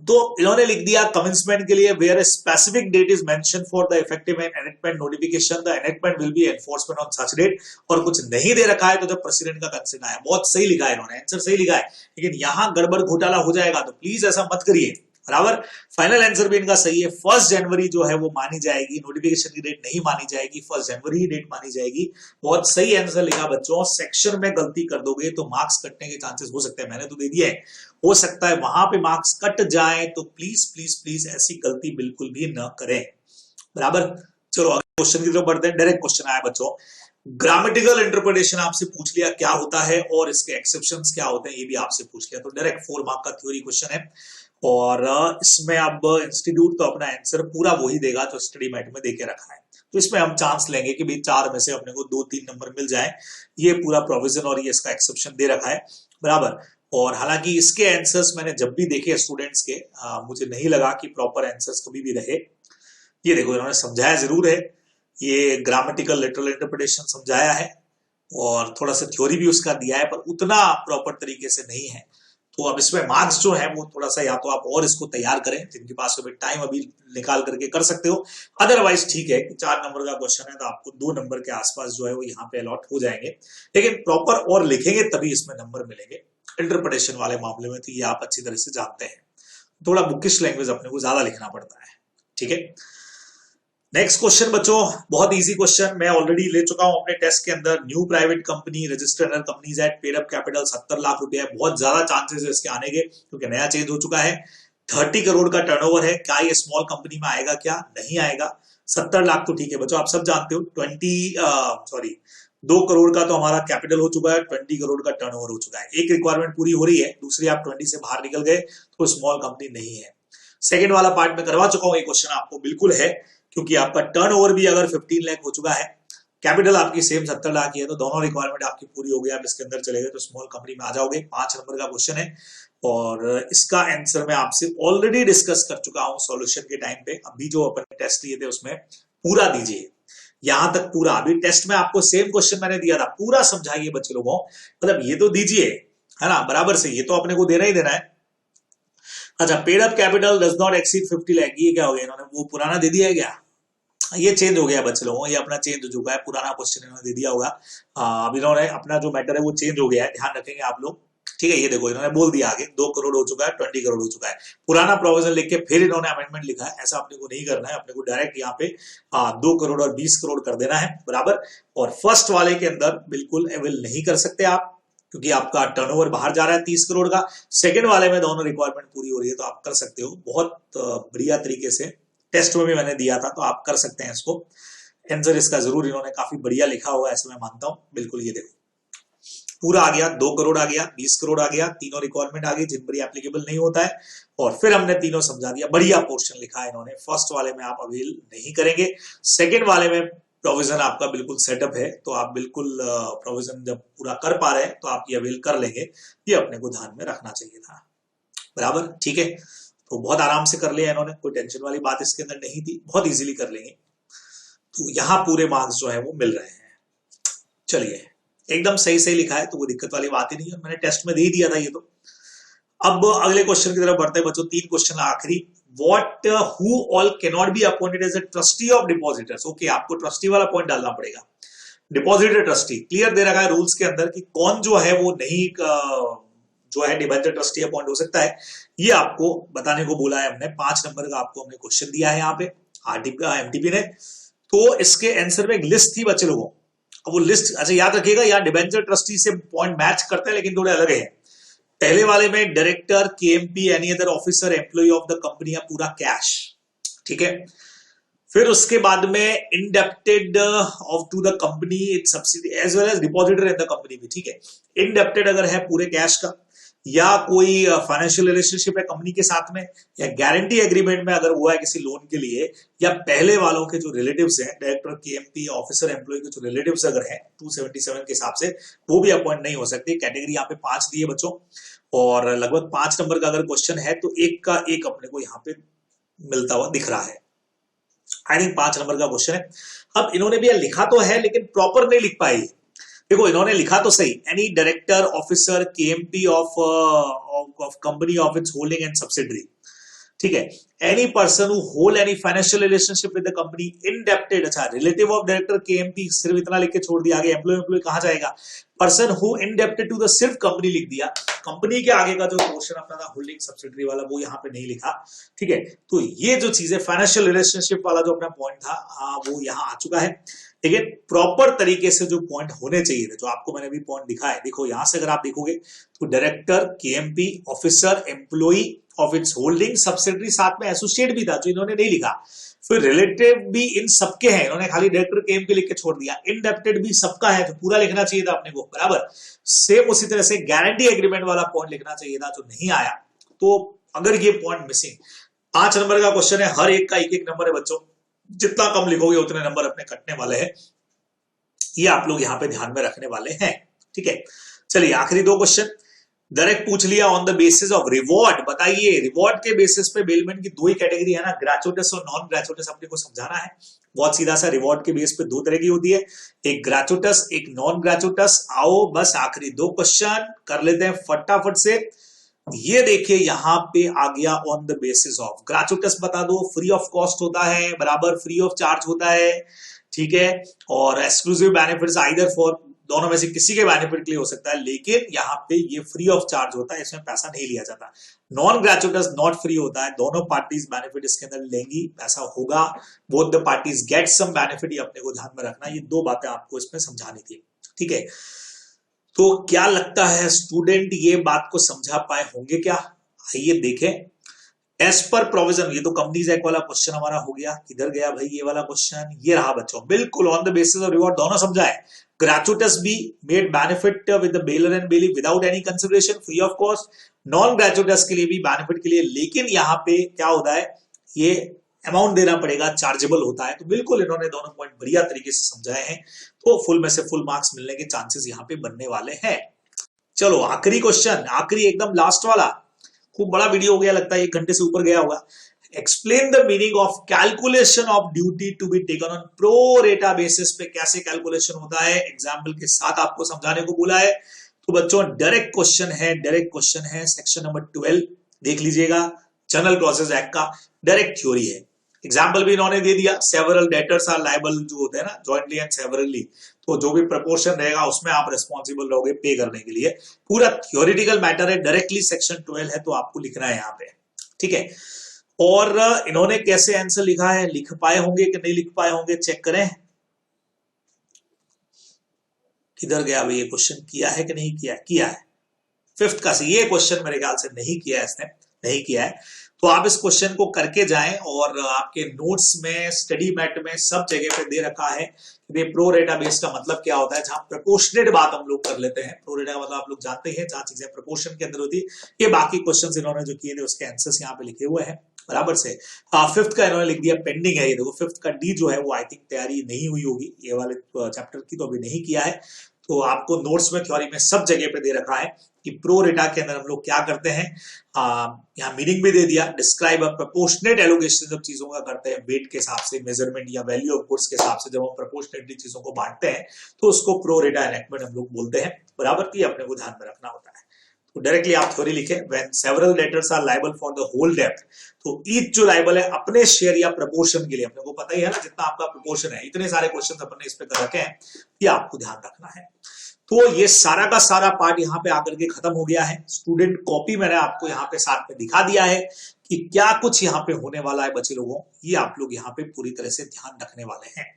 [SPEAKER 1] तो इन्होंने लिख दिया कमेंसमेंट के लिए, where specific date is mention for the effective and enactment notification, the enactment will be enforcement on such date, और कुछ नहीं दे रखा है तो जब प्रेसिडेंट का कंसेंट आया। बहुत सही लिखा है इन्होंने, आंसर सही लिखा है, लेकिन यहां गड़बड़ घोटाला हो जाएगा, तो प्लीज ऐसा मत करिए, बराबर। फाइनल आंसर भी इनका सही है, 1 जनवरी जो है वो मानी जाएगी, नोटिफिकेशन की डेट नहीं मानी जाएगी, 1 जनवरी ही डेट मानी जाएगी। बहुत सही आंसर लिखा बच्चों। सेक्शन में गलती कर दोगे तो मार्क्स कटने के चांसेस हो सकते हैं, मैंने तो दे दिया है, हो सकता है वहां पे मार्क्स कट जाए, तो प्लीज प्लीज प्लीज ऐसी गलती बिल्कुल भी न करें, बराबर। चलो अगले क्वेश्चन की तरफ बढ़ते हैं। डायरेक्ट क्वेश्चन आया बच्चों, ग्रामेटिकल इंटरप्रिटेशन आपसे पूछ लिया क्या होता है और इसके एक्सेप्शंस क्या होते हैं, ये भी आपसे पूछ लिया, तो डायरेक्ट 4 मार्क का थ्योरी क्वेश्चन है। और इसमें अब इंस्टीट्यूट तो अपना आंसर पूरा वही देगा जो स्टडी मैट में देके रखा है, तो इसमें हम चांस लेंगे कि भाई 4 में से अपने को 2-3 नंबर मिल जाए, ये पूरा प्रोविजन और ये इसका एक्सेप्शन दे रखा है, बराबर। और हालांकि इसके आंसर्स मैंने जब भी देखे स्टूडेंट्स के, मुझे नहीं लगा कि प्रॉपर आंसर्स कभी भी रहे। ये देखो इन्होंने समझाया जरूर है, ये ग्रामेटिकल लिटरल इंटरप्रिटेशन समझाया है और थोड़ा सा थ्योरी भी उसका दिया है, पर उतना प्रॉपर तरीके से नहीं है। तो अब इसमें मार्क्स जो है वो थोड़ा सा, या तो आप और इसको तैयार करें, जिनके पास अभी टाइम अभी निकाल करके कर सकते हो, अदरवाइज ठीक है कि 4 नंबर का क्वेश्चन है तो आपको 2 नंबर के आसपास जो है वो यहाँ पे अलॉट हो जाएंगे, लेकिन प्रॉपर और लिखेंगे तभी इसमें नंबर मिलेंगे। इंटरप्रिटेशन वाले मामले में तो ये आप अच्छी तरह से जानते हैं, थोड़ा बुकिश लैंग्वेज अपने को ज्यादा लिखना पड़ता है, ठीक है। नेक्स्ट क्वेश्चन बच्चों, बहुत इजी क्वेश्चन, मैं ऑलरेडी ले चुका हूं अपने टेस्ट के अंदर। New private company registered under companies act, paid up capital 70 lakh रुपए है, बहुत ज्यादा चांसेस है इसके आने के क्योंकि नया चेंज हो चुका है। 30 करोड़ का टर्नओवर है, क्या ये स्मॉल कंपनी में आएगा, क्या नहीं आएगा। 70 लाख तो ठीक है बच्चों, आप सब जानते हो। 2 करोड़ का तो हमारा कैपिटल हो चुका है, 20 करोड़ का टर्नओवर हो चुका है। एक रिक्वायरमेंट पूरी हो रही है, दूसरी आप 20 से बाहर निकल गए तो स्मॉल कंपनी नहीं है। सेकेंड वाला पार्ट में करवा चुका हूं, ये क्वेश्चन आपको बिल्कुल है, क्योंकि आपका टर्नओवर भी अगर 15 लाख हो चुका है, कैपिटल आपकी सेम 70 लाख की है, तो दोनों रिक्वायरमेंट आपकी पूरी हो गई, आप इसके अंदर चले गए तो स्मॉल कंपनी में आ जाओगे। 5 नंबर का क्वेश्चन है और इसका आंसर मैं आपसे ऑलरेडी डिस्कस कर चुका हूं सॉल्यूशन के टाइम पे। अभी जो अपन टेस्ट लिए थे उसमें पूरा दीजिए, यहां तक पूरा। अभी टेस्ट में आपको सेम क्वेश्चन मैंने दिया था, पूरा समझाइए बच्चे लोगों, मतलब ये तो दीजिए, है ना, बराबर से, ये तो अपने को देना ही देना है। अच्छा, paid up capital does not exceed 50 lakh, ये क्या हो गया, इन्होंने वो पुराना दे दिया है क्या, ये चेंज हो गया बच्चे लोगों, ये अपना चेंज हो चुका है, पुराना क्वेश्चन इन्होंने दे दिया होगा। अब इन्होंने अपना जो मैटर है वो चेंज हो गया है, ध्यान रखेंगे आप लोग। ठीक है, ये देखो इन्होंने बोल दिया आगे 2 करोड़ हो चुका है, 20 करोड़ हो चुका है। पुराना प्रोविजन लिख के फिर इन्होंने अमेंडमेंट लिखा है, ऐसा अपने को नहीं करना है, अपने को डायरेक्ट यहाँ पे 2 करोड़ और 20 करोड़ कर देना है बराबर। और फर्स्ट वाले के अंदर बिल्कुल अवेल नहीं कर सकते आप, क्योंकि आपका टर्नओवर बाहर जा रहा है 30 करोड़ का। सेकेंड वाले में दोनों रिक्वायरमेंट पूरी हो रही है, तो आप कर सकते हो बहुत बढ़िया तरीके से। टेस्ट में भी मैंने दिया था, तो आप कर सकते हैं इसको। आंसर इसका जरूर इन्होंने काफी बढ़िया लिखा हुआ है, ऐसे मैं मानता हूं। बिल्कुल ये देखो पूरा आ गया, 2 करोड़ आ गया, 20 करोड़ आ गया, तीनों रिक्वायरमेंट आ गई जिन पर एप्लीकेबल नहीं होता है। और फिर हमने तीनों समझा दिया, बढ़िया पोर्शन लिखा है इन्होंने। फर्स्ट वाले में आप अवेल नहीं करेंगे, सेकेंड वाले में प्रोविजन आपका बिल्कुल सेटअप है, तो आप बिल्कुल प्रोविजन जब पूरा कर पा रहे हैं तो आप ये अवेल कर लेंगे। ये अपने को ध्यान में रखना चाहिए था बराबर। ठीक है, तो बहुत आराम से कर लिया इन्होंने, कोई टेंशन वाली बात इसके अंदर नहीं थी, बहुत इजीली कर लेंगे। तो यहाँ पूरे मार्क्स जो है वो मिल रहे हैं। चलिए, एकदम सही सही लिखा है, तो कोई दिक्कत वाली बात ही नहीं है, मैंने टेस्ट में दे ही दिया था ये तो। अब अगले क्वेश्चन की तरफ बढ़ते हैं बच्चों, 3 क्वेश्चन आखिरी। What who all can not be appointed as a trustee of depositors. Okay, आपको ट्रस्टी वाला पॉइंट डालना पड़ेगा। डिपॉजिटर ट्रस्टी क्लियर दे रखा है रूल्स के अंदर कि कौन जो है वो नहीं जो है डिबेंचर ट्रस्टी अपॉइंट हो सकता है, ये आपको बताने को बोला है हमने। 5 नंबर का आपको हमने क्वेश्चन दिया है यहाँ पे एमटीपी ने। तो इसके आंसर में एक लिस्ट थी बच्चे लोगों, अब वो लिस्ट अच्छा याद रखिएगा, यहाँ डिबेंचर ट्रस्टी से पॉइंट मैच करते हैं लेकिन थोड़े अलग है। पहले वाले में director, KMP, any other officer, employ of the company, पूरा कैश। ठीक है, फिर उसके बाद में indebted of to the company its subsidy as well as depositor in the company भी। ठीक है, इंडेप्टेड अगर है पूरे कैश का, या कोई फाइनेंशियल रिलेशनशिप है कंपनी के साथ में, या गारंटी एग्रीमेंट में अगर हुआ है किसी लोन के लिए, या पहले वालों के जो रिलेटिव्स हैं, डायरेक्टर, केएमपी, ऑफिसर, एम्प्लॉय के जो रिलेटिव्स अगर हैं 277 के हिसाब से, वो भी अपॉइंट नहीं हो सकते। कैटेगरी यहाँ पे 5 दी है बच्चों, और लगभग 5 नंबर का अगर क्वेश्चन है तो एक का एक अपने को यहाँ पे मिलता हुआ दिख रहा है। आई थिंक 5 नंबर का क्वेश्चन है। अब इन्होंने भी लिखा तो है लेकिन प्रॉपर नहीं लिख पाई। देखो इन्होंने लिखा तो सही, any director, officer, KMP of company of its holding and subsidiary. ठीक है, any person who hold any financial relationship with the company indebted. अच्छा, रिलेटिव ऑफ डायरेक्टर, केएमपी सिर्फ इतना लिख के छोड़ दिया, आगे एम्प्लॉय कहां जाएगा। Person who indebted to the सिर्फ कंपनी लिख दिया, कंपनी के आगे का जो पोर्शन अपना था होल्डिंग सब्सिडरी वाला वो यहाँ पे नहीं लिखा। ठीक है, तो ये जो चीजें फाइनेंशियल रिलेशनशिप वाला जो अपना पॉइंट था वो यहाँ आ चुका है। लेकिन प्रॉपर तरीके से जो पॉइंट होने चाहिए थे, जो आपको मैंने भी पॉइंट दिखा है, देखो यहां से अगर आप देखोगे तो director, KMP, officer, employ of its holding subsidiary, साथ में एसोसिएट भी था जो इन्होंने नहीं लिखा। फिर रिलेटिव भी इन सबके हैं, इन्होंने खाली डायरेक्टर, केएमपी लिख के छोड़ दिया। इंडेप्टेड भी सबका है, जो पूरा लिखना चाहिए था अपने को बराबर। सेम उसी तरह से गारंटी एग्रीमेंट वाला पॉइंट लिखना चाहिए था, जो नहीं आया। तो अगर ये पॉइंट मिसिंग, 5 नंबर का क्वेश्चन है, हर एक का एक एक नंबर है बच्चों, जितना कम लिखोगे उतने नंबर अपने कटने वाले हैं, ये आप लोग यहाँ पे ध्यान में रखने वाले हैं। ठीक है, चलिए आखिरी 2 क्वेश्चन डायरेक्ट पूछ लिया। On the basis of reward, बताइए रिवॉर्ड के बेसिस पे बेलमेंट की 2 ही कैटेगरी है ना, ग्रेचुइटस और नॉन ग्रेचुइटस, अपने को समझाना है। बहुत सीधा सा, रिवॉर्ड के बेस पे 2 तरह की होती है, एक ग्रेचुइटस, एक नॉन ग्रेचुइटस। आओ बस आखिरी 2 क्वेश्चन कर लेते हैं फटाफट से। ये देखिए यहाँ पे आ गया, ऑन द बेसिस ऑफ ग्रेचुइटस बता दो, फ्री ऑफ कॉस्ट होता है बराबर, फ्री ऑफ चार्ज होता है। ठीक है, और एक्सक्लूसिव बेनिफिट्स आइदर फॉर, दोनों में से किसी के बेनिफिट के लिए हो सकता है, लेकिन यहाँ पे ये फ्री ऑफ चार्ज होता है, इसमें पैसा नहीं लिया जाता। नॉन ग्रेचुइटस नॉट फ्री होता है, दोनों पार्टीज बेनिफिट इसके अंदर लेंगी, पैसा होगा, both the parties get some benefit, ये अपने को ध्यान में रखना। ये 2 बातें आपको इसमें समझानी थी। ठीक है, तो क्या लगता है स्टूडेंट ये बात को समझा पाए होंगे क्या? आइए देखें। एज पर प्रोविजन, ये तो कंपनीज एक्ट वाला क्वेश्चन हमारा हो गया। किधर गया भाई ये वाला क्वेश्चन? ये रहा बच्चों, बिल्कुल on the basis of reward, दोनों समझा है। ग्रेचुइटस भी made benefit with the bailor and bailee without any consideration, free of cost. Non gratuitous के लिए भी बेनिफिट के लिए, लेकिन यहाँ पे क्या होता है, ये अमाउंट देना पड़ेगा, चार्जेबल होता है। तो बिल्कुल इन्होंने दोनों पॉइंट बढ़िया तरीके से समझाए हैं, तो फुल में से फुल मार्क्स मिलने के चांसेस यहाँ पे बनने वाले हैं। चलो आखिरी क्वेश्चन, आखिरी एकदम लास्ट वाला। खूब बड़ा वीडियो हो गया, लगता है 1 घंटे से ऊपर गया होगा। Explain the meaning of calculation of duty to be taken on pro rata basis पे, कैसे कैलकुलेशन होता है, एग्जाम्पल के साथ आपको समझाने को बोला है। तो बच्चों डायरेक्ट क्वेश्चन है, डायरेक्ट क्वेश्चन है, सेक्शन नंबर 12 देख लीजिएगा, जनरल प्रोसेस एक्ट का डायरेक्ट थ्योरी है। एग्जाम्पल भी इन्होंने दे दिया, सेवरल डेटर्स आर लायबल जो होते हैं ना जॉइंटली एंड सेवरली, तो जो भी प्रपोर्शन रहेगा उसमें आप रिस्पॉन्सिबल रहोगे पे करने के लिए। पूरा थियोरिटिकल मैटर है, डायरेक्टली सेक्शन 12 है तो आपको लिखना है यहाँ पे, ठीक है। और इन्होंने कैसे आंसर लिखा है, लिख पाए होंगे कि नहीं लिख पाए होंगे, चेक करें। किधर गया भाई, ये क्वेश्चन किया है कि नहीं किया है? किया है, फिफ्थ का ये क्वेश्चन मेरे ख्याल से नहीं किया है इसने, नहीं किया है। तो आप इस क्वेश्चन को करके जाएं, और आपके नोट्स में, स्टडी मैट में, सब जगह पे दे रखा है कि प्रो रेटा बेस का मतलब क्या होता है। जहां प्रपोर्शनेट बात हम लोग कर लेते हैं, प्रो रेटा का मतलब आप लोग जानते हैं, जहां चीजें प्रपोर्शन के अंदर होती है। ये बाकी क्वेश्चन इन्होंने जो किए थे उसके आंसर्स यहाँ पे लिखे हुए हैं बराबर से। फिफ्थ का इन्होंने लिख दिया पेंडिंग है, ये देखो फिफ्थ का डी जो है वो आई थिंक तैयारी नहीं हुई होगी, ये वाले चैप्टर की तो अभी नहीं किया है। तो आपको नोट्स में, थ्योरी में, सब जगह पे दे रखा है कि प्रो रेटा के अंदर हम लोग क्या करते हैं। यहाँ मीनिंग भी दे दिया, डिस्क्राइब अ प्रपोर्शनेट एलोकेशन जब चीजों का करते हैं वेट के हिसाब से, मेजरमेंट या वैल्यू ऑफ गुड्स के हिसाब से, जब हम प्रपोर्शनेटली चीजों को बांटते हैं तो उसको प्रो रेटा एनैक्टमेंट हम लोग बोलते हैं बराबर की, अपने को ध्यान में रखना होता है। तो डायरेक्टली आप थ्योरी लिखे, when several debtors are liable for the whole डेब्ट, तो ईच जो लायबल है अपने शेयर या प्रपोर्शन के लिए, अपने को पता ही है ना जितना आपका प्रपोर्शन है, इतने सारे क्वेश्चन अपन ने इस पे कर रखे हैं, ये आपको ध्यान रखना है। तो ये सारा का सारा पार्ट यहाँ पे आकर के खत्म हो गया है। स्टूडेंट कॉपी मैंने आपको यहाँ पे साथ में दिखा दिया है कि क्या कुछ यहाँ पे होने वाला है बच्चे लोगों, ये आप लोग यहाँ पे पूरी तरह से ध्यान रखने वाले हैं।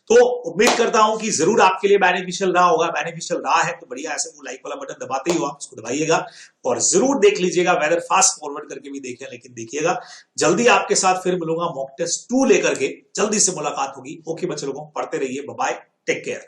[SPEAKER 1] तो उम्मीद करता हूं कि जरूर आपके लिए बेनिफिशियल रहा होगा। बेनिफिशियल रहा है तो बढ़िया, ऐसे वो लाइक वाला बटन दबाते ही हो आप, उसको दबाइएगा और जरूर देख लीजिएगा, वेदर फास्ट फॉरवर्ड करके भी देखें, लेकिन देखिएगा। जल्दी आपके साथ फिर मिलूंगा मॉक टेस्ट 2 लेकर के, जल्दी से मुलाकात होगी। ओके बच्चे लोगों, पढ़ते रहिए, बाय बाय, टेक केयर।